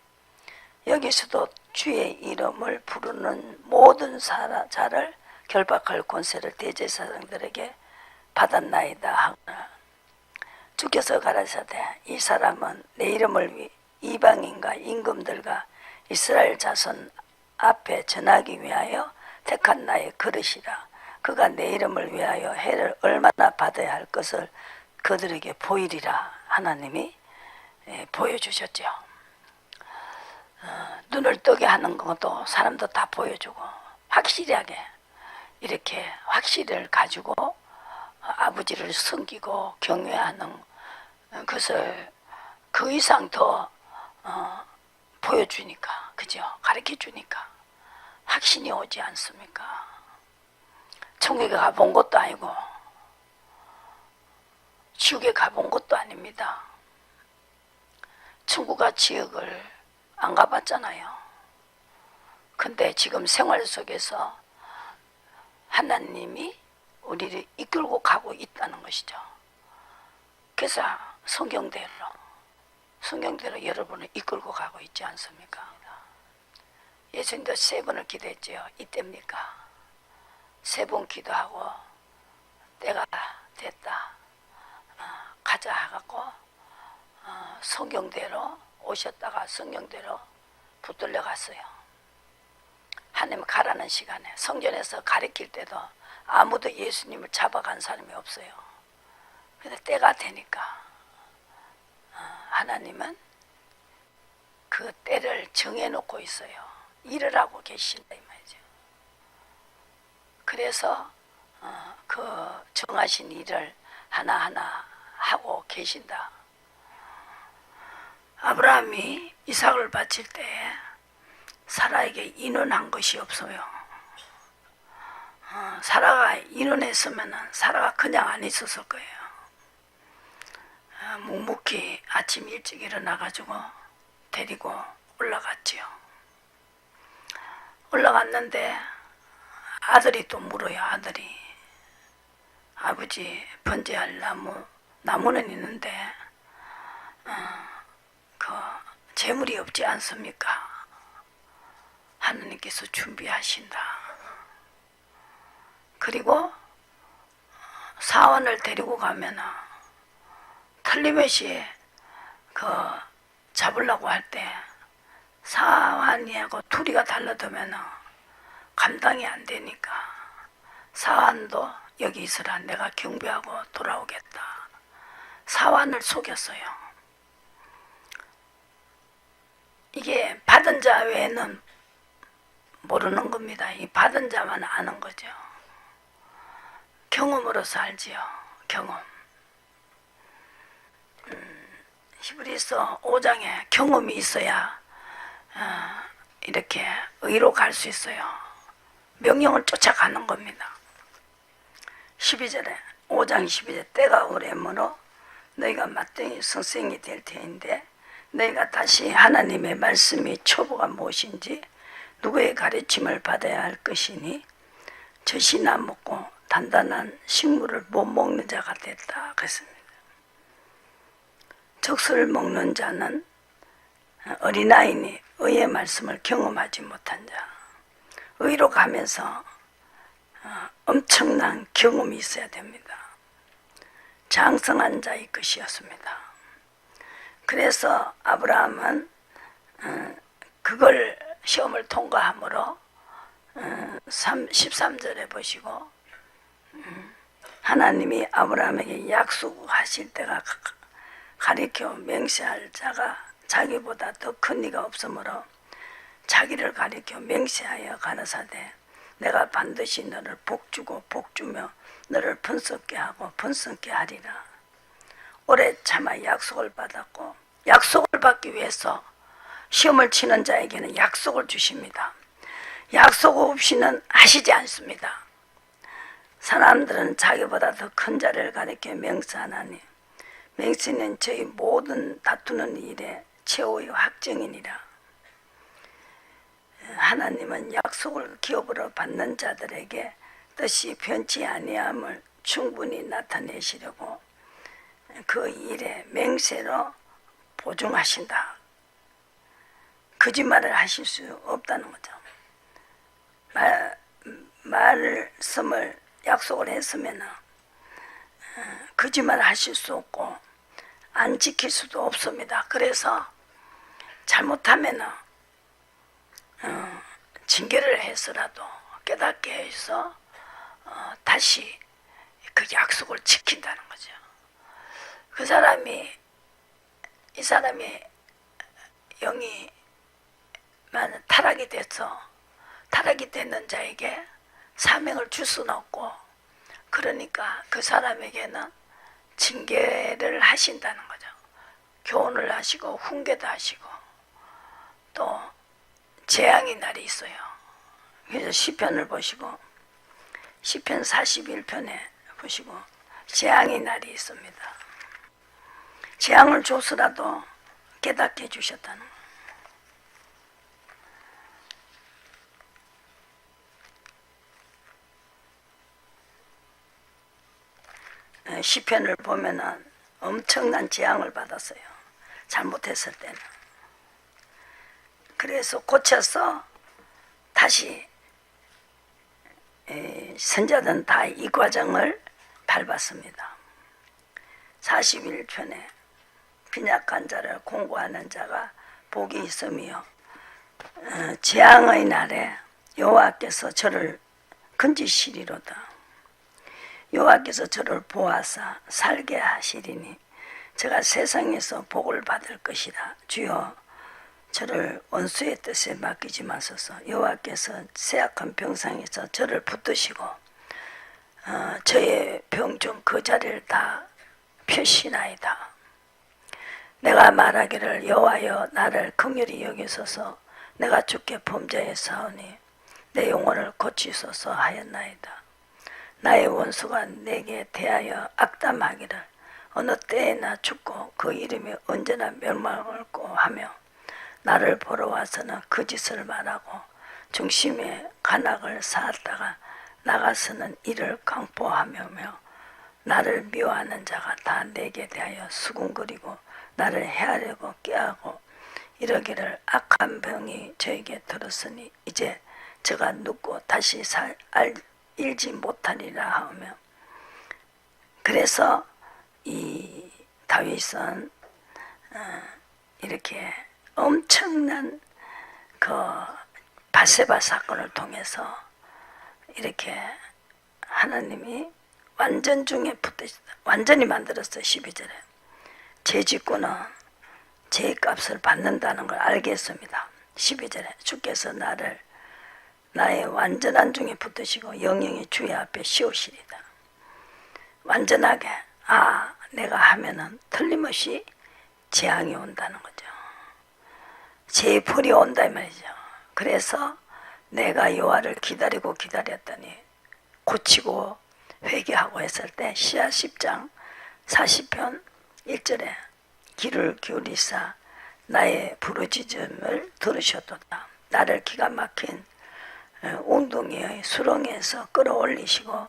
여기서도 주의 이름을 부르는 모든 자를 결박할 권세를 대제사장들에게 받았나이다 하거나 주께서 가라사대 이 사람은 내 이름을 위해 이방인과 임금들과 이스라엘 자손 앞에 전하기 위하여 택한 나의 그릇이라. 그가 내 이름을 위하여 해를 얼마나 받아야 할 것을 그들에게 보이리라. 하나님이 보여주셨죠. 눈을 뜨게 하는 것도 사람도 다 보여주고 확실하게 이렇게 확실을 가지고 아버지를 섬기고 경외하는 것을 그 이상 더 보여주니까, 그죠? 가르쳐주니까 확신이 오지 않습니까? 천국에 가본 것도 아니고 지옥에 가본 것도 아닙니다. 천국과 지옥을 안 가봤잖아요. 근데 지금 생활 속에서 하나님이 우리를 이끌고 가고 있다는 것이죠. 그래서 성경대로 여러분을 이끌고 가고 있지 않습니까? 예수님도 3번을 기도했지요. 이때입니까? 3번 기도하고 때가 됐다. 가자 하고 성경대로 오셨다가 성경대로 붙들려 갔어요. 하나님 가라는 시간에 성전에서 가르칠 때도 아무도 예수님을 잡아간 사람이 없어요. 근데 때가 되니까 하나님은 그 때를 정해놓고 있어요. 일을 하고 계신다 이 말이죠. 그래서 그 정하신 일을 하나하나 하고 계신다. 아브라함이 이삭을 바칠 때 사라에게 인원한 것이 없어요. 사라가 인원했으면 사라가 그냥 안 있었을 거예요. 묵묵히 아침 일찍 일어나가지고 데리고 올라갔지요. 올라갔는데 아들이 또 물어요. 아들이 아버지 번제할 나무는 있는데 그 재물이 없지 않습니까? 하느님께서 준비하신다. 그리고 사원을 데리고 가면은 틀림없이 그 잡으려고 할 때 사환이하고 둘이가 달라두면은 감당이 안 되니까 사환도 여기 있으라 내가 경배하고 돌아오겠다. 사환을 속였어요. 이게 받은 자 외에는 모르는 겁니다. 이 받은 자만 아는 거죠. 경험으로서 알지요. 경험. 히브리서 5장에 경험이 있어야 이렇게 의로 갈 수 있어요. 명령을 쫓아가는 겁니다. 12절에 5장 12절 때가 오래므로 너희가 마땅히 선생이 될 터인데 너희가 다시 하나님의 말씀이 초보가 무엇인지 누구의 가르침을 받아야 할 것이니 젖이나 먹고 단단한 식물을 못 먹는 자가 됐다. 그랬습니다. 적수를 먹는 자는 어린아이니 의의 말씀을 경험하지 못한 자. 의로 가면서 엄청난 경험이 있어야 됩니다. 장성한 자의 것이었습니다. 그래서 아브라함은 그걸 시험을 통과함으로 13절에 보시고 하나님이 아브라함에게 약속하실 때가 가리켜 맹세할 자가 자기보다 더 큰 이가 없으므로 자기를 가리켜 맹세하여 가라사대 내가 반드시 너를 복주고 복주며 너를 번성케 하고 번성케 하리라. 오래 참아 약속을 받았고 약속을 받기 위해서 시험을 치는 자에게는 약속을 주십니다. 약속 없이는 하시지 않습니다. 사람들은 자기보다 더 큰 자를 가리켜 맹세하나니 맹세는 저희 모든 다투는 일에 최후의 확정이니라. 하나님은 약속을 기업으로 받는 자들에게 뜻이 변치 아니함을 충분히 나타내시려고 그 일에 맹세로 보증하신다. 거짓말을 하실 수 없다는 거죠. 말씀을 약속을 했으면 거짓말 하실 수 없고 안 지킬 수도 없습니다. 그래서 잘못하면 징계를 해서라도 깨닫게 해서 다시 그 약속을 지킨다는 거죠. 이 사람이 영이 타락이 돼서 타락이 되는 자에게 사명을 줄 수는 없고, 그러니까 그 사람에게는 징계를 하신다는 거죠. 교훈을 하시고 훈계도 하시고 또 재앙의 날이 있어요. 그래서 시편을 보시고 시편 41편에 보시고 재앙의 날이 있습니다. 재앙을 줘서라도 깨닫게 해주셨다는 거예요. 시편을 보면은 엄청난 재앙을 받았어요. 잘못했을 때는. 그래서 고쳐서 다시 선자들은 다 이 과정을 밟았습니다. 41편에 빈약한 자를 공고하는 자가 복이 있으며 재앙의 날에 여호와께서 저를 건지시리로다. 여호와께서 저를 보아사 살게 하시리니 제가 세상에서 복을 받을 것이라. 주여 저를 원수의 뜻에 맡기지 마소서. 여호와께서 쇠약한 병상에서 저를 붙드시고 저의 병중 그 자리를 다 펴시나이다. 내가 말하기를 여호와여 나를 긍휼히 여기소서. 내가 주께 범죄했사오니 내 영혼을 고치소서 하였나이다. 나의 원수가 내게 대하여 악담하기를 어느 때에나 죽고 그 이름이 언제나 멸망할고 하며 나를 보러 와서는 거짓을 말하고 중심에 간악을 쌓았다가 나가서는 이를 강포하며 나를 미워하는 자가 다 내게 대하여 수군거리고 나를 해하려고 꾀하고 이러기를 악한 병이 저에게 들었으니 이제 저가 눕고 다시 일지 못하리라 하며. 그래서 이 다윗은 이렇게 엄청난 그 바세바 사건을 통해서 이렇게 하나님이 완전 중에 완전히 만들었어요. 12절에 죄짓고는 죄값을 받는다는 걸 알게 했습니다. 12절에 주께서 나의 완전한 중에 붙드시고 영영이 주의 앞에 씌우시리다. 완전하게 내가 하면은 틀림없이 재앙이 온다는 거죠. 죄의 풀이 온다 이 말이죠. 그래서 내가 여호와를 기다리고 기다렸더니 고치고 회개하고 했을 때 시야 10장 40편 1절에 귀를 기울이사 나의 부르짖음을 들으셨도다. 나를 기가 막힌 웅둥이의 수렁에서 끌어올리시고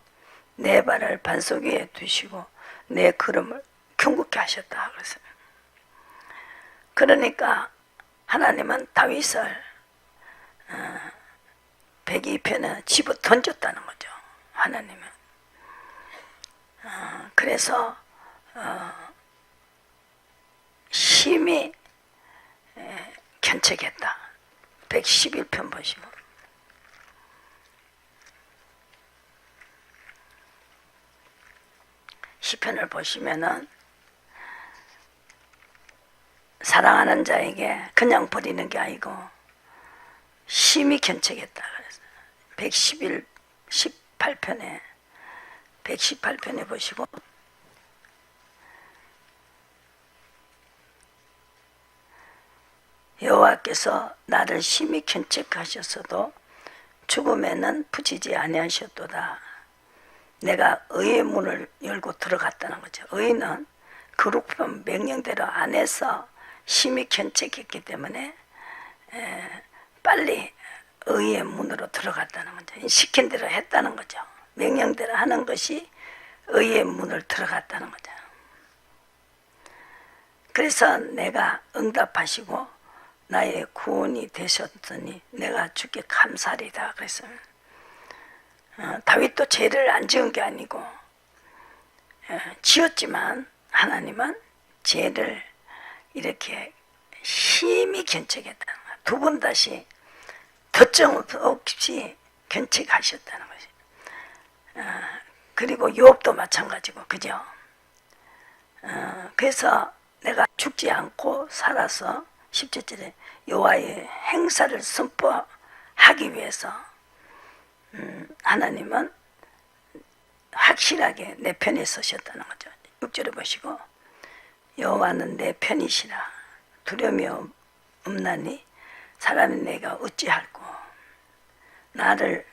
내 발을 반석 위에 두시고 내 걸음을 경고케 하셨다. 그러니까 하나님은 다윗을 102편에 집어 던졌다는 거죠. 하나님은. 그래서 심히 견책했다. 111편 보시고 시편을 보시면은 사랑하는 자에게 그냥 버리는 게 아니고 심히 견책했다 그랬어요. 118편에 보시고 여호와께서 나를 심히 견책하셨어도 죽음에는 붙이지 아니하셨도다. 내가 의의 문을 열고 들어갔다는 거죠. 의는 거룩한 명령대로 안에서 심히 견책했기 때문에 빨리 의의 문으로 들어갔다는 거죠. 시킨 대로 했다는 거죠. 명령대로 하는 것이 의의 문을 들어갔다는 거죠. 그래서 내가 응답하시고 나의 구원이 되셨더니 내가 주께 감사리다 그랬어요. 다윗도 죄를 안 지은 게 아니고 지었지만 하나님은 죄를 이렇게 심히 견책했다는 거예요. 두 번 다시 덧점 없이 견책하셨다는 것이. 그리고 욥도 마찬가지고 그죠. 그래서 내가 죽지 않고 살아서 17절에 여호와의 행사를 선포하기 위해서 하나님은 확실하게 내 편에 서셨다는 거죠. 6절에 보시고 여호와는 내 편이시라 두려움이 없나니 사람이 내가 어찌할꼬 나를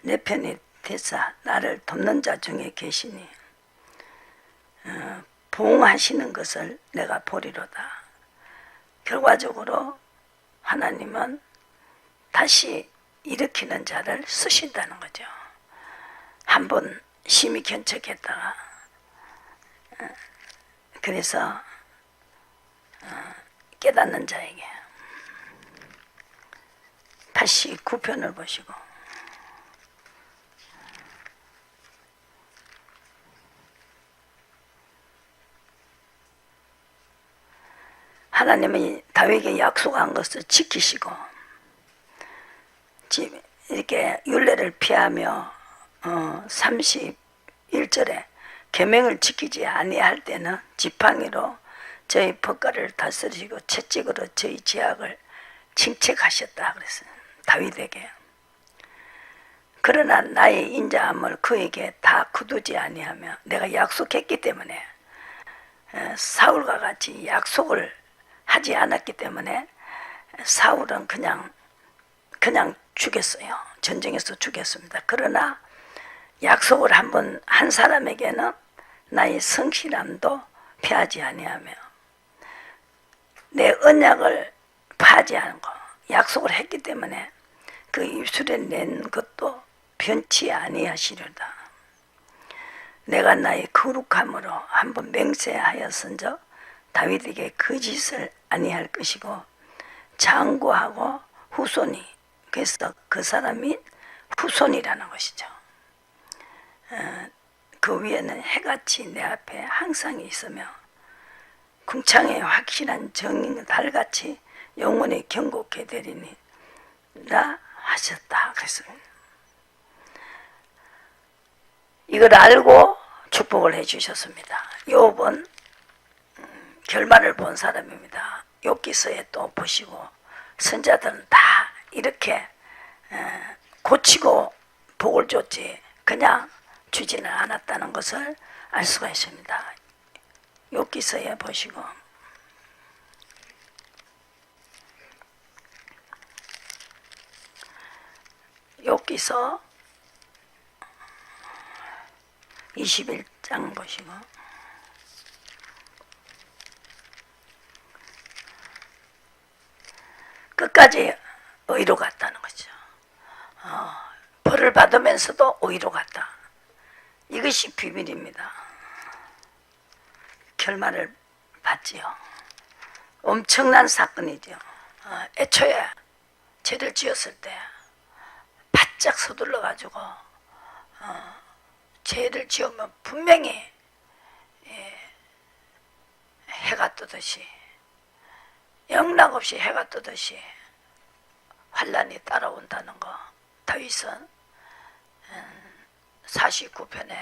내 편에 대사 나를 돕는 자 중에 계시니 보응하시는 것을 내가 보리로다. 결과적으로 하나님은 다시 일으키는 자를 쓰신다는 거죠. 한번 심히 견책했다가 그래서 깨닫는 자에게 89편을 보시고 하나님이 다윗에게 약속한 것을 지키시고 이렇게 율례를 피하며 31절에 계명을 지키지 아니할 때는 지팡이로 저희 법가를 다스리시고 채찍으로 저희 지악을 징책하셨다 그랬어요. 다윗에게. 그러나 나의 인자함을 그에게 다 거두지 아니하며 내가 약속했기 때문에 사울과 같이 약속을 하지 않았기 때문에 사울은 그냥 죽였어요. 전쟁에서 죽였습니다. 그러나 약속을 한번 한 사람에게는 나의 성실함도 피하지 아니하며 내 언약을 파하지 않고 약속을 했기 때문에 그 입술에 낸 것도 변치 아니하시려다. 내가 나의 거룩함으로 한번 맹세하였은즉 다윗에게 그 짓을 아니할 것이고 장구하고 후손이 그래서 그 사람이 후손이라는 것이죠. 그 위에는 해같이 내 앞에 항상 있으며 궁창의 확실한 정인 달같이 영원히 경고케 되리니 라 하셨다. 그래서 이걸 알고 축복을 해주셨습니다. 욥은 결말을 본 사람입니다. 욥기서에 또 보시고 선자들은 다 이렇게 고치고 복을 줬지 그냥 주지는 않았다는 것을 알 수가 있습니다. 욥기서에 보시고 욥기서 21장 보시고 끝까지 의로 갔다는 거죠. 벌을 받으면서도 의로 갔다. 이것이 비밀입니다. 결말을 봤지요. 엄청난 사건이죠. 애초에 죄를 지었을 때 바짝 서둘러 가지고 죄를 지으면 분명히 해가 뜨듯이 영락없이 해가 뜨듯이 환란이 따라온다는 거. 다윗은 49편에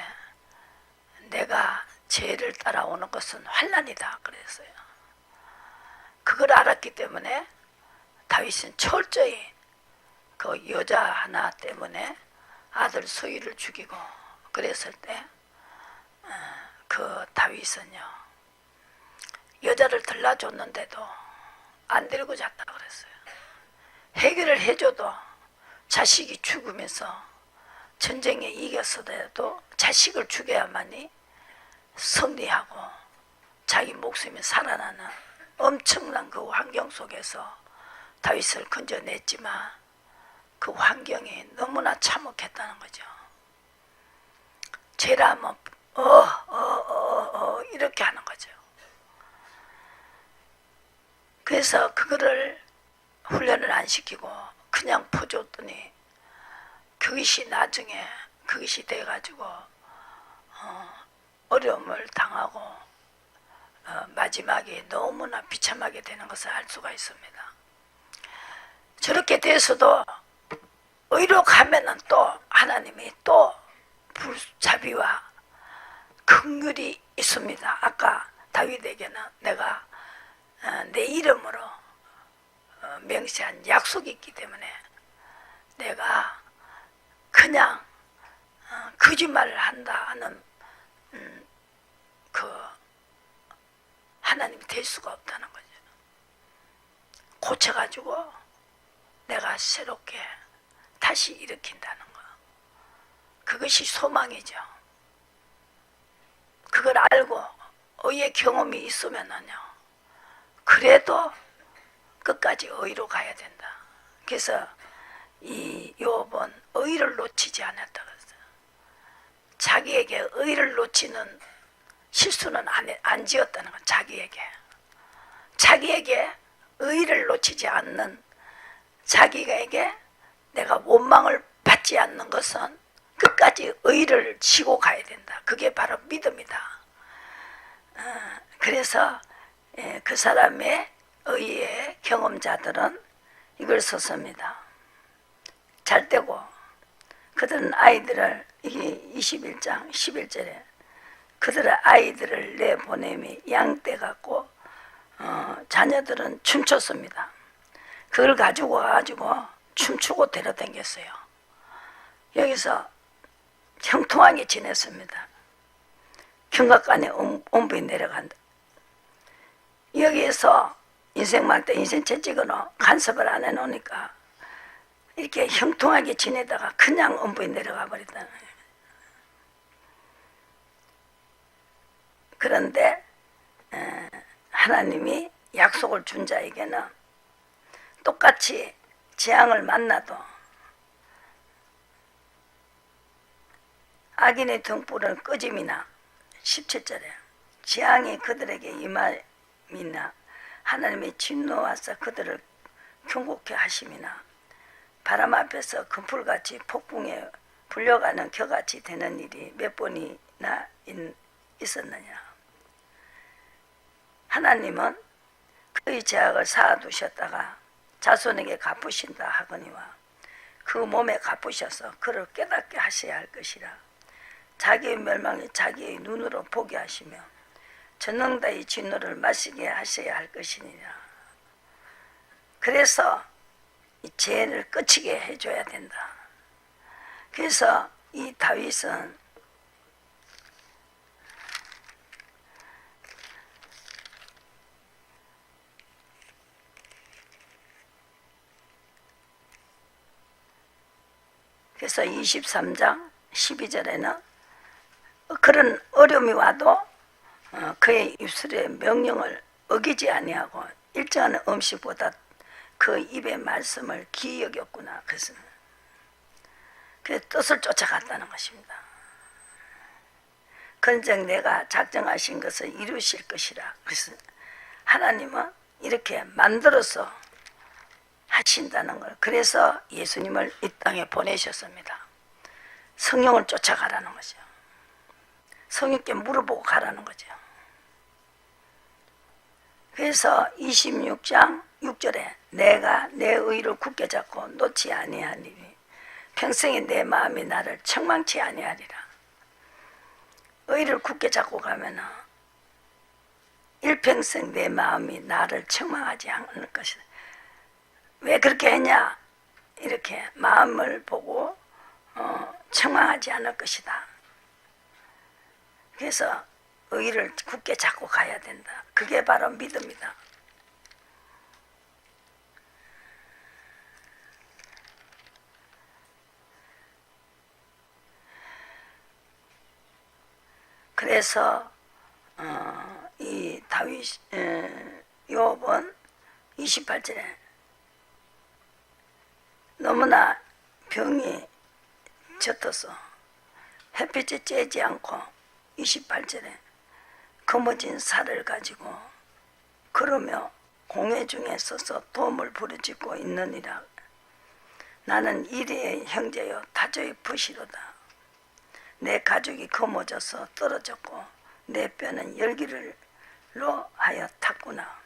내가 죄를 따라오는 것은 환란이다 그랬어요. 그걸 알았기 때문에 다윗은 철저히 그 여자 하나 때문에 아들 수위를 죽이고 그랬을 때 그 다윗은요 여자를 들라줬는데도 안 데리고 잤다 그랬어요. 해결을 해줘도 자식이 죽으면서 전쟁에 이겼어도 자식을 죽여야만이 승리하고 자기 목숨이 살아나는 엄청난 그 환경 속에서 다윗을 건져냈지만 그 환경이 너무나 참혹했다는 거죠. 죄라면 이렇게 하는 거죠. 그래서 그거를 훈련을 안 시키고 그냥 퍼줬더니 그것이 나중에 그것이 돼가지고 어려움을 당하고 마지막에 너무나 비참하게 되는 것을 알 수가 있습니다. 저렇게 돼서도 의로 가면은 또 하나님이 또 불자비와 긍휼이 있습니다. 아까 다윗에게는 내가 내 이름으로 명시한 약속이 있기 때문에 내가 그냥 거짓말을 한다 하는 그 하나님이 될 수가 없다는 거죠. 고쳐가지고 내가 새롭게 다시 일으킨다는 거. 그것이 소망이죠. 그걸 알고 의의 경험이 있으면은요. 그래도 끝까지 의로 가야 된다. 그래서 이 욥은 의를 놓치지 않았다 그랬어요. 자기에게 의를 놓치는 실수는 안 지었다는 건 자기에게 의를 놓치지 않는 자기에게 내가 원망을 받지 않는 것은 끝까지 의를 지고 가야 된다. 그게 바로 믿음이다. 그래서 그 사람의 의의 경험자들은 이걸 썼습니다. 잘 때고 그들은 아이들을 이게 21장 11절에 그들의 아이들을 내보내며 양떼 같고 자녀들은 춤췄습니다. 그걸 가지고 춤추고 데려다녔어요. 여기서 형통하게 지냈습니다. 경각간에 온부에 내려간다. 여기에서 인생 말때 인생 채찍으로 간섭을 안 해놓으니까 이렇게 형통하게 지내다가 그냥 온부에 내려가 버렸다는 거예요. 그런데 하나님이 약속을 준 자에게는 똑같이 재앙을 만나도 악인의 등불은 꺼짐이나 17절에 재앙이 그들에게 임함이나 하나님의 진노하사 그들을 경고케 하심이나 바람 앞에서 금풀같이 폭풍에 불려가는 겨같이 되는 일이 몇 번이나 있었느냐. 하나님은 그의 죄악을 쌓아두셨다가 자손에게 갚으신다 하거니와 그 몸에 갚으셔서 그를 깨닫게 하셔야 할 것이라. 자기의 멸망이 자기의 눈으로 보게 하시며 전능다의 진노를 마시게 하셔야 할 것이니라. 그래서 이 죄를 끝이게 해줘야 된다. 그래서 이 다윗은 그래서 23장 12절에는 그런 어려움이 와도 그의 입술의 명령을 어기지 아니하고 일정한 음식보다 그 입의 말씀을 기이 여겼구나. 그래서 그 뜻을 쫓아갔다는 것입니다. 건정 내가 작정하신 것을 이루실 것이라. 그래서 하나님은 이렇게 만들어서 하신다는 걸. 그래서 예수님을 이 땅에 보내셨습니다. 성령을 쫓아가라는 거죠. 성령께 물어보고 가라는 거죠. 그래서 26장 6절에 내가 내 의를 굳게 잡고 놓지 아니하리니 평생에 내 마음이 나를 책망치 아니하리라. 의를 굳게 잡고 가면은 일평생 내 마음이 나를 책망하지 않을 것이다. 왜 그렇게 했냐? 이렇게 마음을 보고 책망하지 않을 것이다. 그래서 의를 굳게 잡고 가야 된다. 그게 바로 믿음이다. 그래서 이 다윗 욥은 28절에 너무나 병이 짙어서 햇빛이 쬐지 않고 28절에 거머진 살을 가지고 그러며 공회 중에 서서 도움을 부르짖고 있느니라. 나는 이리의 형제여 타조의 벗이로다. 내 가죽이 거머져서 떨어졌고 내 뼈는 열기로 하여 탔구나.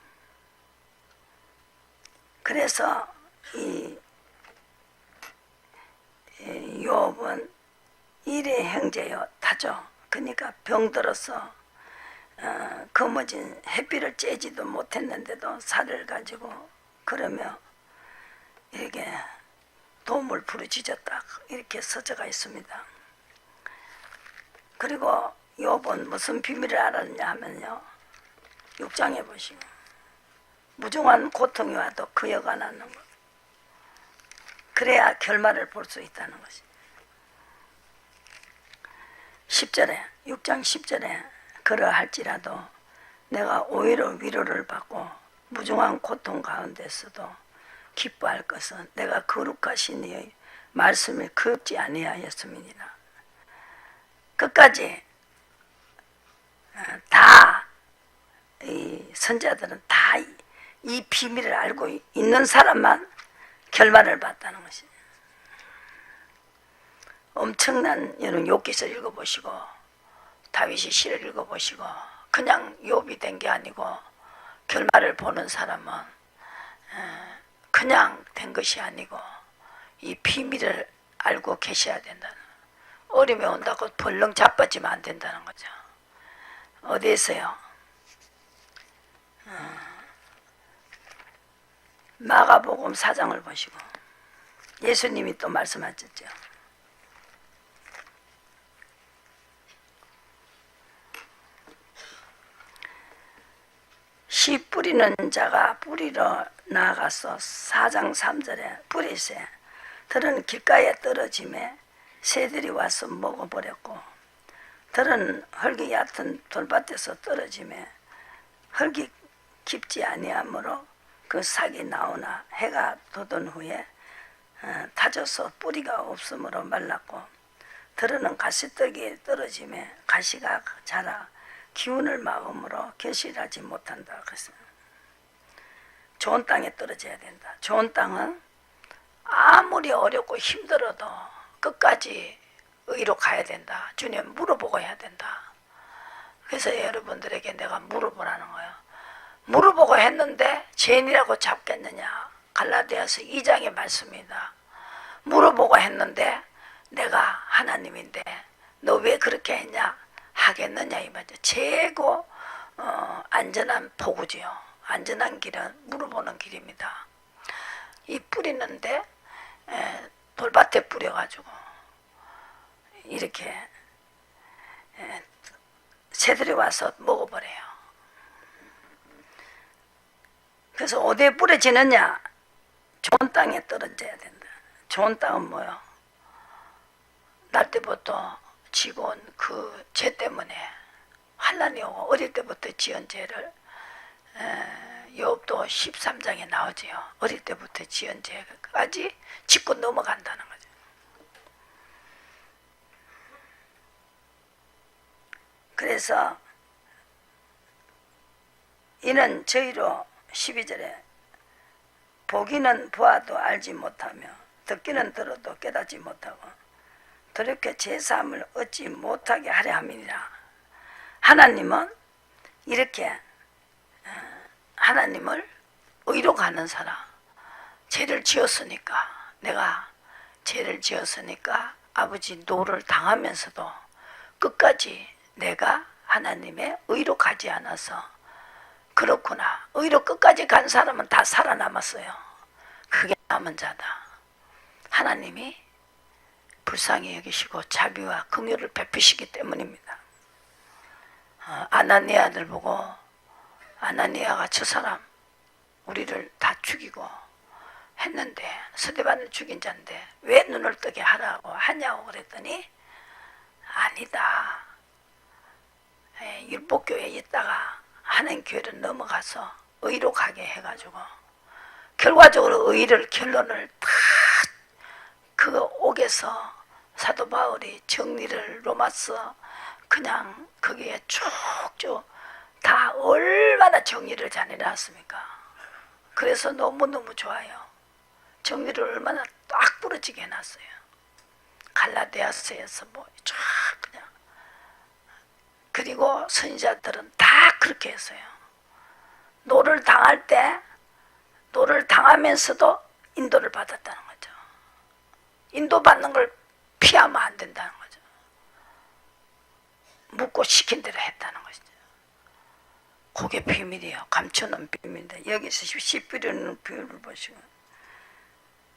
그래서 이 욥은 일의 형제여 타조, 그러니까 병들어서 거머진 햇빛을 쬐지도 못했는데도 살을 가지고 그러며 이렇게 도움을 부르짖었다, 이렇게 써져가 있습니다. 그리고 욥은 무슨 비밀을 알았냐 하면요, 6장에 보시고 무중한 고통이 와도 그 여가 나는 것, 그래야 결말을 볼 수 있다는 것이. 10절에 6장 10절에 그러할지라도 내가 오히려 위로를 받고 무중한 고통 가운데서도 기뻐할 것은 내가 거룩하신 이의 말씀을 거역지 아니하였음이니라. 끝까지 다 이 선자들은 다 이 비밀을 알고 있는 사람만 결말을 봤다는 것이에요. 엄청난 여러분 욥기서 읽어보시고 다윗의 시를 읽어보시고 그냥 욥이 된 게 아니고 결말을 보는 사람은 그냥 된 것이 아니고 이 비밀을 알고 계셔야 된다는, 어려움이 온다고 벌렁 자빠지면 안 된다는 거죠. 어디에서요? 마가복음 4장을 보시고 예수님이 또 말씀하셨죠. 씨 뿌리는 자가 뿌리러 나아가서 4장 3절에 뿌리세 들은 길가에 떨어짐에 새들이 와서 먹어버렸고, 들은 흙이 얕은 돌밭에서 떨어짐에 흙이 깊지 아니하므로 그 삭이 나오나 해가 돋은 후에 타져서 뿌리가 없으므로 말랐고, 들은 가시떡이에 떨어짐에 가시가 자라 기운을 막음으로 결실하지 못한다. 그래서 좋은 땅에 떨어져야 된다. 좋은 땅은 아무리 어렵고 힘들어도 끝까지 의로 가야 된다. 주님 물어보고 해야 된다. 그래서 여러분들에게 내가 물어보라는 거예요. 물어보고 했는데 죄인이라고 잡겠느냐? 갈라디아서 2장의 말씀이다. 물어보고 했는데 내가 하나님인데 너 왜 그렇게 했냐? 하겠느냐 이 말이죠. 최고 안전한 포구지요. 안전한 길은 물어보는 길입니다. 이 뿌리는데 돌밭에 뿌려가지고 이렇게 새들이 와서 먹어버려요. 그래서 어디에 뿌려지느냐? 좋은 땅에 떨어져야 된다. 좋은 땅은 뭐요? 날 때부터 지고 온 그 죄 때문에 환난이 오고 어릴 때부터 지은 죄를 욥도 13장에 나오지요. 어릴 때부터 지은 죄까지 짚고 넘어간다는 거죠. 그래서 이는 저희로 12절에 보기는 보아도 알지 못하며 듣기는 들어도 깨닫지 못하고 더럽게 제사함을 얻지 못하게 하려 함이니라. 하나님은 이렇게 하나님을 의로 가는 사람, 죄를 지었으니까, 내가 죄를 지었으니까 아버지 노를 당하면서도 끝까지 내가 하나님의 의로 가지 않아서 그렇구나. 의로 끝까지 간 사람은 다 살아남았어요. 그게 남은 자다. 하나님이 불쌍히 여기시고 자비와 긍휼을 베푸시기 때문입니다. 아나니아들 보고 아나니아가 저 사람 우리를 다 죽이고 했는데 스데반을 죽인 자인데 왜 눈을 뜨게 하라고 하냐고 그랬더니 아니다. 율법교회에 있다가 하나님교회를 넘어가서 의로 가게 해가지고 결과적으로 의를 결론을 다 그 옥에서 사도 바울이 정리를 로마서 그냥 거기에 쭉쭉 다 얼마나 정리를 잘 해놨습니까? 그래서 너무너무 좋아요. 정리를 얼마나 딱 부러지게 해놨어요. 갈라디아서에서 뭐 쫙 그냥. 그리고 선지자들은 다 그렇게 했어요. 노를 당할 때 노를 당하면서도 인도를 받았다는 거죠. 인도받는 걸 피하면 안 된다는 거죠. 묻고 시킨 대로 했다는 것이죠. 그게 비밀이에요. 감추는 비밀인데 여기서 씨 뿌리는 비율을 보시고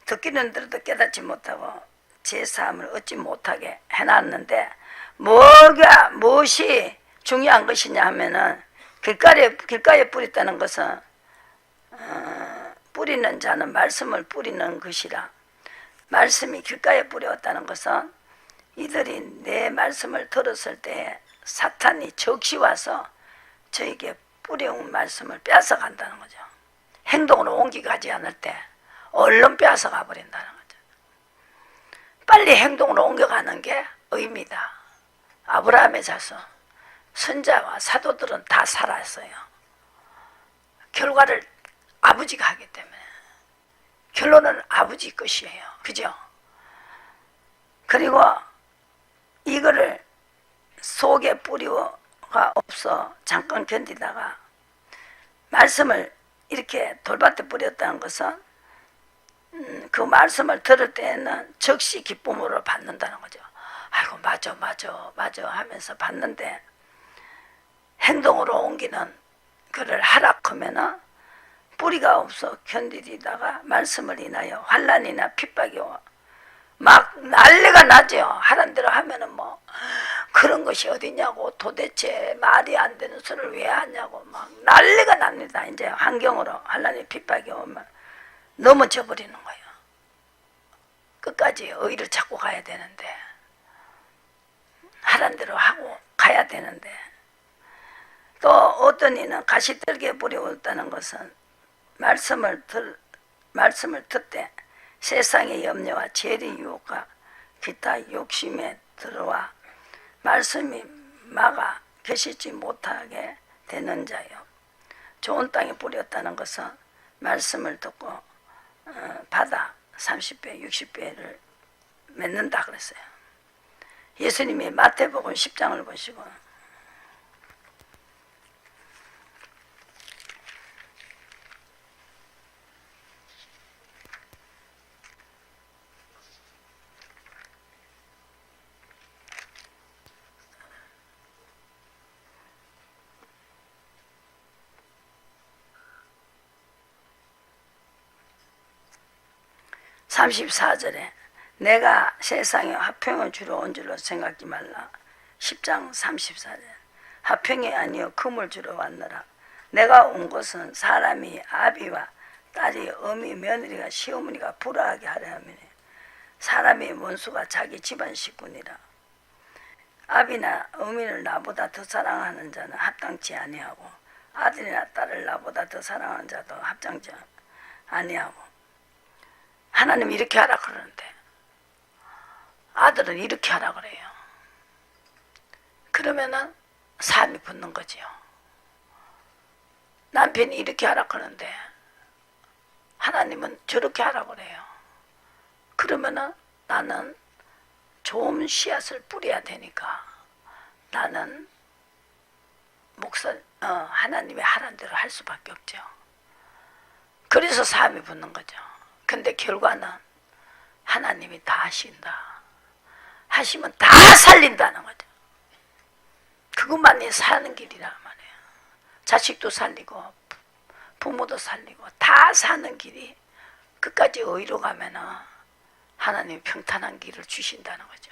듣기는 들어도 깨닫지 못하고 제 삶을 얻지 못하게 해놨는데 무엇이 중요한 것이냐 하면은 길가에 뿌렸다는 것은 뿌리는 자는 말씀을 뿌리는 것이라. 말씀이 길가에 뿌렸다는 것은 이들이 내 말씀을 들었을 때 사탄이 적시 와서 저에게 뿌려온 말씀을 뺏어간다는 거죠. 행동으로 옮겨가지 않을 때 얼른 뺏어가 버린다는 거죠. 빨리 행동으로 옮겨가는 게 의미다. 아브라함의 자손, 선자와 사도들은 다 살았어요. 결과를 아버지가 하기 때문에 결론은 아버지 것이에요. 그죠? 그리고 이거를 속에 뿌리가 없어 잠깐 견디다가 말씀을 이렇게 돌밭에 뿌렸다는 것은 그 말씀을 들을 때에는 즉시 기쁨으로 받는다는 거죠. 아이고 맞아 하면서 받는데 행동으로 옮기는 그를 하락하면은 뿌리가 없어 견디다가 말씀을 인하여 환난이나 핍박이 막 난리가 나죠. 하란 대로 하면은 뭐 그런 것이 어디냐고 도대체 말이 안 되는 소리를 왜 하냐고 막 난리가 납니다. 이제 환경으로 환난이 핍박이 오면 넘어져 버리는 거예요. 끝까지 의를 찾고 가야 되는데 하란 대로 하고 가야 되는데 또 어떤 이는 가시떨기에 뿌려왔다는 것은 말씀을 듣되 세상의 염려와 죄의 유혹과 기타 욕심에 들어와 말씀이 막아 계시지 못하게 되는 자요. 좋은 땅에 뿌렸다는 것은 말씀을 듣고 받아 30배, 60배를 맺는다 그랬어요. 예수님이 마태복음 10장을 보시고 34절에 내가 세상에 화평을 주러 온 줄로 생각지 말라. 10장 34절 화평이 아니요 금을 주러 왔노라. 내가 온 것은 사람이 아비와 딸이 어미 며느리가 시어머니가 불화하게 하려 함이니 사람의 원수가 자기 집안 식구니라. 아비나 어미를 나보다 더 사랑하는 자는 합당치 아니하고 아들이나 딸을 나보다 더 사랑하는 자도 합당치 아니하고. 하나님 이렇게 하라 그러는데 아들은 이렇게 하라 그래요. 그러면은 삶이 붙는 거지요. 남편이 이렇게 하라 그러는데 하나님은 저렇게 하라 그래요. 그러면은 나는 좋은 씨앗을 뿌려야 되니까 나는 하나님의 하라는 대로 할 수밖에 없죠. 그래서 삶이 붙는 거죠. 근데 결과는 하나님이 다 하신다. 하시면 다 살린다는 거죠. 그것만이 사는 길이란 말이에요. 자식도 살리고 부모도 살리고 다 사는 길이 끝까지 의로 가면은 하나님이 평탄한 길을 주신다는 거죠.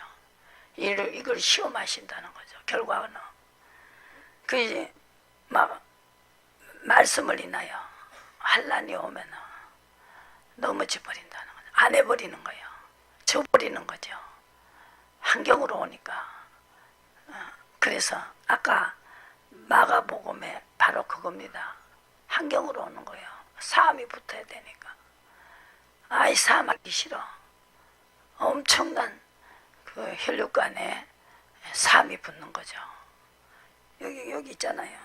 이걸 시험하신다는 거죠. 결과는 그 이제 막 말씀을 인하여 환난이 오면은 넘어져 버린다는 거죠. 안 해버리는 거예요. 져버리는 거죠. 환경으로 오니까. 그래서 아까 마가복음에 바로 그겁니다. 환경으로 오는 거예요. 사함이 붙어야 되니까. 아이 사함하기 싫어. 엄청난 그 혈육간에 사함이 붙는 거죠. 여기 있잖아요.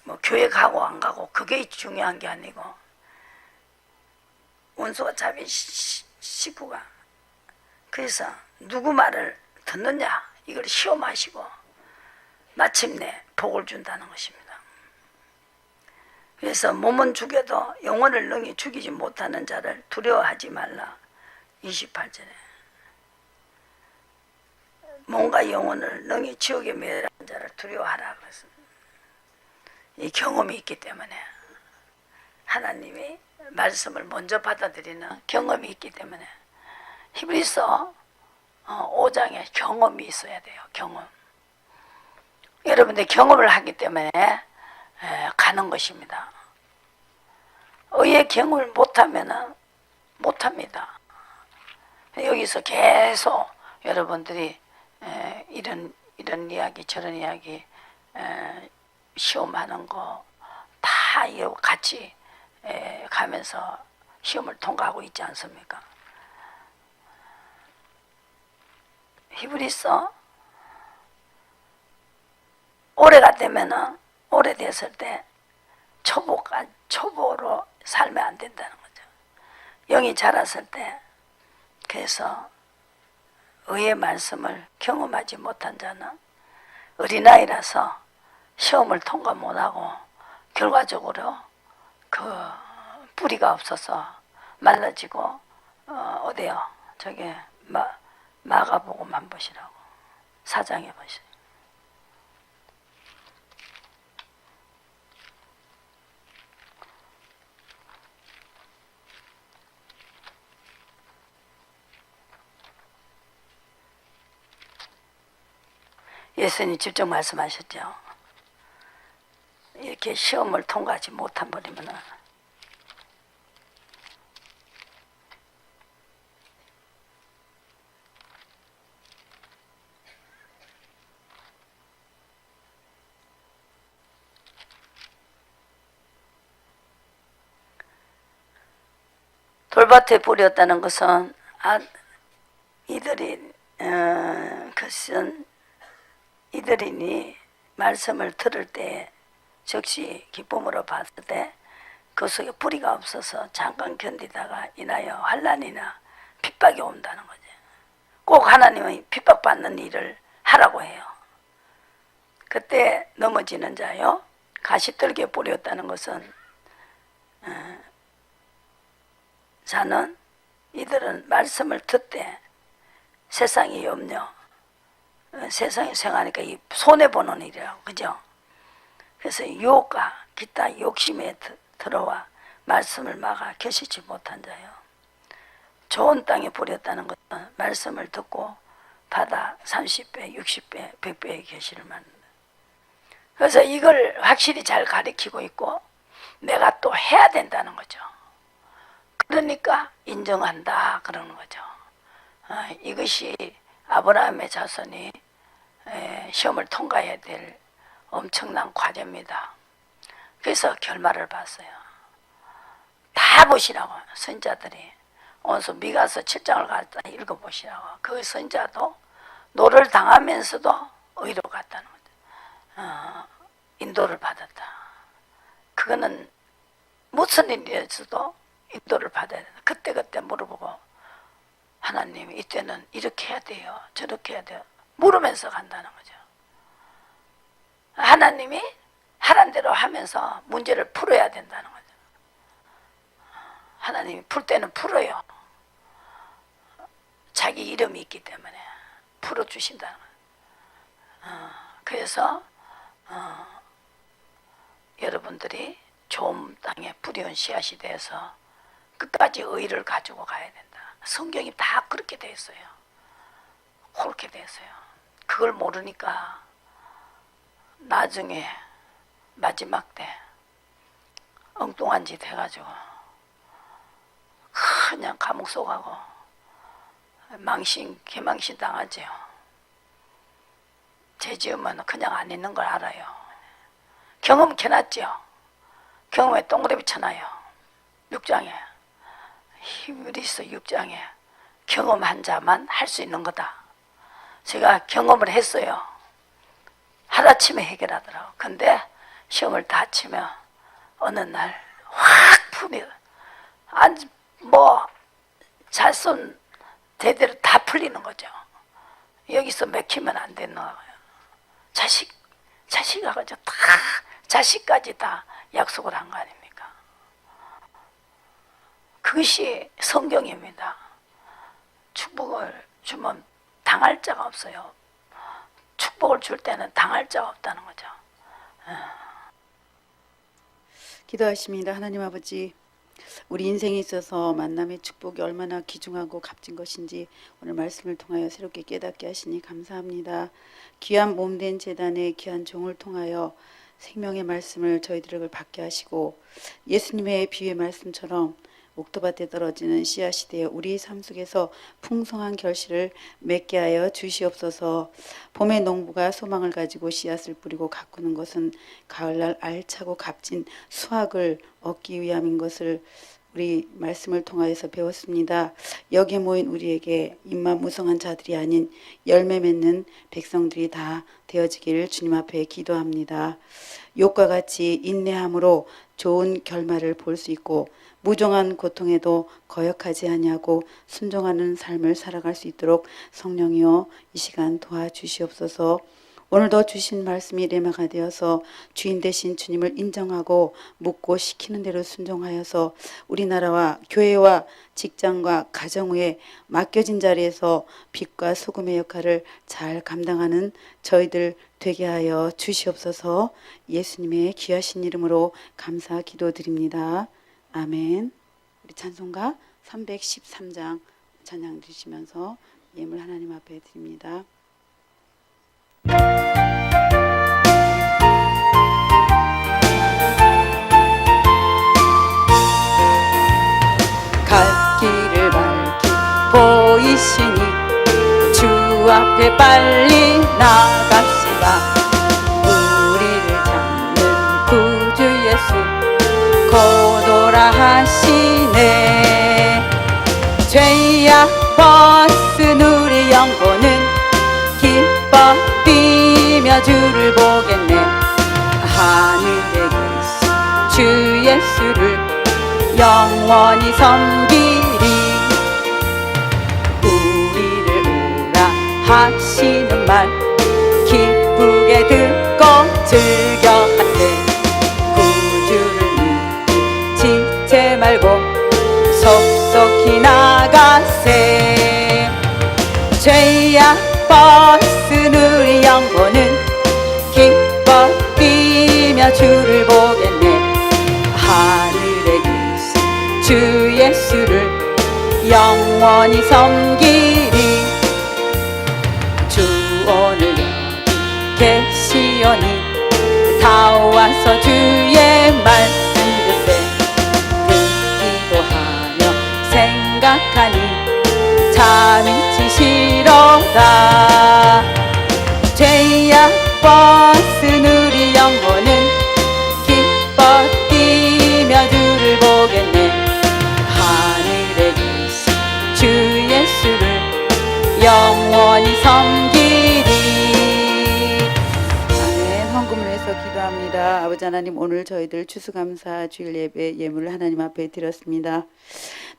뭐 교회 가고 안 가고 그게 중요한 게 아니고 원수가 잡인 식구가 그래서 누구 말을 듣느냐 이걸 시험하시고 마침내 복을 준다는 것입니다. 그래서 몸은 죽여도 영혼을 능히 죽이지 못하는 자를 두려워하지 말라. 28절에 몸과 영혼을 능히 지옥에 멸하는 자를 두려워하라 그랬습니다. 이 경험이 있기 때문에 하나님이 말씀을 먼저 받아들이는 경험이 있기 때문에 히브리서 5장에 경험이 있어야 돼요. 경험. 여러분들 경험을 하기 때문에 가는 것입니다. 의의 경험을 못하면 못합니다. 여기서 계속 여러분들이 이런 이야기 저런 이야기 시험하는 거 다 같이 가면서 시험을 통과하고 있지 않습니까? 히브리서 올해가 되면은 오래됐을 때 초보로 살면 안 된다는 거죠. 영이 자랐을 때 그래서 의의 말씀을 경험하지 못한 자는 어린아이라서 시험을 통과 못하고 결과적으로 그 뿌리가 없어서 말라지고 어디요? 저기 마가복음만 보시라고 4장에 보시라고. 예수님 직접 말씀하셨죠. 이렇게 시험을 통과하지 못한 버리면은 돌밭에 뿌렸다는 것은 이들이니 말씀을 들을 때 즉시 기쁨으로 봤을 때 그 속에 뿌리가 없어서 잠깐 견디다가 인하여 환난이나 핍박이 온다는 거죠. 꼭 하나님은 핍박받는 일을 하라고 해요. 그때 넘어지는 자요. 가시떨기에 뿌렸다는 것은 자는 이들은 말씀을 듣되 세상의 염려 세상에 생각하니까 이 손해보는 일이라고 그죠? 그래서 유혹과 기타 욕심에 들어와 말씀을 막아 견시지 못한 자요. 좋은 땅에 뿌렸다는 것은 말씀을 듣고 받아 30배, 60배, 100배의 계시를 만든다. 그래서 이걸 확실히 잘 가르치고 있고 내가 또 해야 된다는 거죠. 그러니까 인정한다 그러는 거죠. 이것이 아브라함의 자손이 시험을 통과해야 될 엄청난 과제입니다. 그래서 결말을 봤어요. 다 보시라고 선자들이 원수 미가서 7장을 갖다 읽어보시라고. 그 선자도 노를 당하면서도 의로 갔다는 거죠. 인도를 받았다. 그거는 무슨 일이었어도 인도를 받아야 된다. 그때 물어보고 하나님 이때는 이렇게 해야 돼요. 저렇게 해야 돼요. 물으면서 간다는 거죠. 하나님이 하란 대로 하면서 문제를 풀어야 된다는 거죠. 하나님이 풀 때는 풀어요. 자기 이름이 있기 때문에 풀어주신다는 거예요. 그래서 여러분들이 좋은 땅에 뿌리운 씨앗이 돼서 끝까지 의를 가지고 가야 된다. 성경이 다 그렇게 돼 있어요. 그렇게 돼 있어요. 그걸 모르니까 나중에 마지막 때 엉뚱한 짓 해가지고 그냥 감옥 속하고 개망신 당하지요. 죄 지으면 그냥 안 있는 걸 알아요. 경험 켜놨지요. 경험에 동그라미 쳐놔요. 6장에 히브리서 6장에 경험한 자만 할 수 있는 거다. 제가 경험을 했어요. 하루아침에 해결하더라고. 근데 시험을 다 치면 어느 날 확 풀이 잘쏜 대대로 다 풀리는 거죠. 여기서 맥히면 안 되는 거예요. 자식하고 다 자식까지 다 약속을 한 거 아닙니까? 그것이 성경입니다. 축복을 주면 당할 자가 없어요. 축복을 줄 때는 당할 자가 없다는 거죠. 기도하십니다. 하나님 아버지, 우리 인생에 있어서 만남의 축복이 얼마나 귀중하고 값진 것인지 오늘 말씀을 통하여 새롭게 깨닫게 하시니 감사합니다. 귀한 몸된 제단의 귀한 종을 통하여 생명의 말씀을 저희들을 받게 하시고 예수님의 비유의 말씀처럼 옥토밭에 떨어지는 씨앗이 되어 우리 삶 속에서 풍성한 결실을 맺게 하여 주시옵소서. 봄의 농부가 소망을 가지고 씨앗을 뿌리고 가꾸는 것은 가을날 알차고 값진 수확을 얻기 위함인 것을 우리 말씀을 통하여서 배웠습니다. 여기에 모인 우리에게 입만무성한 자들이 아닌 열매 맺는 백성들이 다 되어지기를 주님 앞에 기도합니다. 욥과 같이 인내함으로 좋은 결말을 볼 수 있고 무정한 고통에도 거역하지 아니하고 순종하는 삶을 살아갈 수 있도록 성령이여 이 시간 도와주시옵소서. 오늘도 주신 말씀이 레마가 되어서 주인 되신 주님을 인정하고 묻고 시키는 대로 순종하여서 우리나라와 교회와 직장과 가정 위에 맡겨진 자리에서 빛과 소금의 역할을 잘 감당하는 저희들 되게 하여 주시옵소서. 예수님의 귀하신 이름으로 감사 기도드립니다. 아멘. 우리 찬송가 313장 찬양 드리시면서 예물 하나님 앞에 드립니다. 갈 길을 밝히 보이시니 주 앞에 빨리 나갑시다. 우리를 잡는 구주 예수 고도라 하시네. 죄악 벗은 우리 영혼은 기뻐 뛰며 주를 보겠네. 하늘에 계신 주 예수를 영원히 섬기리. 우리를 오라 하시는 말 기쁘게 듣고 즐겨하세. 구주를 믿지 지체 말고 속속히 나가세. 죄악 벗은 우리 영혼은 기뻐 뛰며 주를 보겠네. 하늘에 계신 주 예수를 영원히 섬기리. 주 오늘 여기 계시오니 다 와서 주의 말씀 듣세. 듣기도 하며 생각하니 잠이 치시로다. 죄악 벗은 우리 영혼은 기뻐 뛰며 주를 보겠네. 하늘에 계신 주 예수를 영원히 섬기리. 아멘. 헌금을 해서 기도합니다. 아버지 하나님, 오늘 저희들 추수감사 주일 예배 예물을 하나님 앞에 드렸습니다.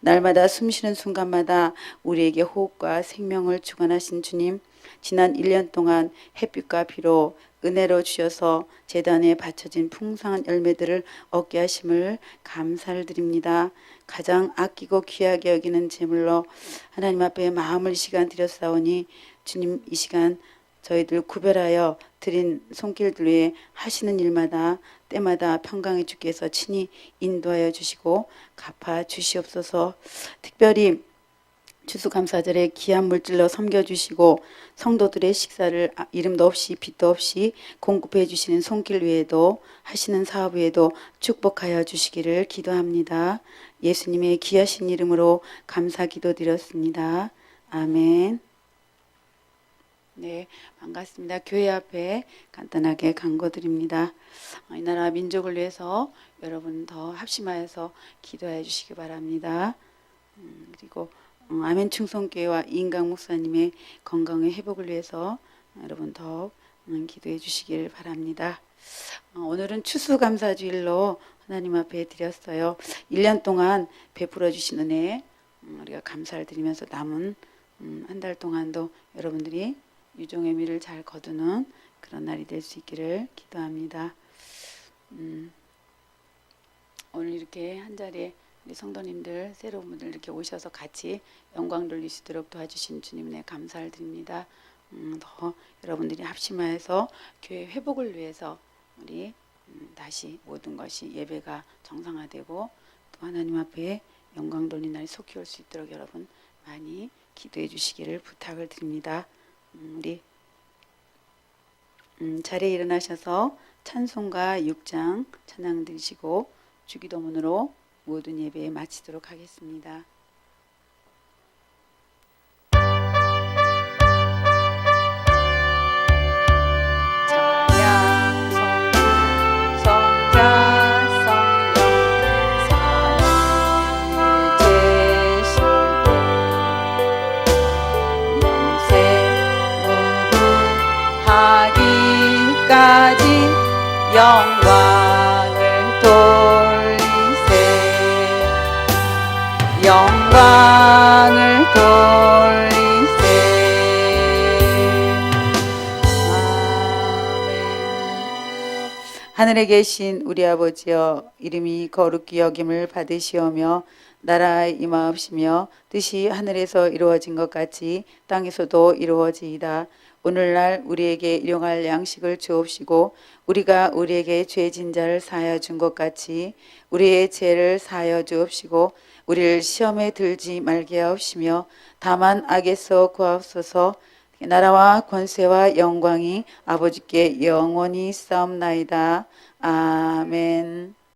날마다 숨쉬는 순간마다 우리에게 호흡과 생명을 주관하신 주님, 지난 1년 동안 햇빛과 비로 은혜로 주셔서 제단에 바쳐진 풍성한 열매들을 얻게 하심을 감사를 드립니다. 가장 아끼고 귀하게 여기는 제물로 하나님 앞에 마음을 이 시간 드렸사오니 주님, 이 시간 저희들 구별하여 드린 손길들 위에 하시는 일마다 때마다 평강의 주께서 친히 인도하여 주시고 갚아 주시옵소서. 특별히 추수감사절에 귀한 물질로 섬겨주시고 성도들의 식사를 이름도 없이 빛도 없이 공급해 주시는 손길 위에도 하시는 사업 위에도 축복하여 주시기를 기도합니다. 예수님의 귀하신 이름으로 감사 기도드렸습니다. 아멘. 네, 반갑습니다. 교회 앞에 간단하게 간거드립니다. 이 나라 민족을 위해서 여러분 더 합심하여서 기도해 주시기 바랍니다. 그리고 아멘 충성교회와 이인강 목사님의 건강의 회복을 위해서 여러분 더욱 기도해 주시길 바랍니다. 오늘은 추수감사주일로 하나님 앞에 드렸어요. 1년 동안 베풀어 주신 은혜 우리가 감사를 드리면서 남은 한 달 동안도 여러분들이 유종의 미를 잘 거두는 그런 날이 될 수 있기를 기도합니다. 오늘 이렇게 한 자리에 우리 성도님들 새로운 분들 이렇게 오셔서 같이 영광 돌리시도록 도와주신 주님의 감사를 드립니다. 더 여러분들이 합심하여서 교회 회복을 위해서 우리 다시 모든 것이 예배가 정상화되고 또 하나님 앞에 영광 돌린 날이 속히 올 수 있도록 여러분 많이 기도해 주시기를 부탁을 드립니다. 우리 자리에 일어나셔서 찬송가 6장 찬양 드리시고 주기도문으로 모든 예배 마치도록 하겠습니다. 영광을 돌리세 영광을 돌리세 아멘. 하늘에 계신 우리 아버지여 이름이 거룩히 여김을 받으시오며 나라의 임하옵시며 뜻이 하늘에서 이루어진 것 같이 땅에서도 이루어지이다. 오늘날 우리에게 일용할 양식을 주옵시고 우리가 우리에게 죄진 자를 사하여 준 것 같이 우리의 죄를 사하여 주옵시고 우리를 시험에 들지 말게 하옵시며 다만 악에서 구하옵소서. 나라와 권세와 영광이 아버지께 영원히 싸움나이다. 아멘.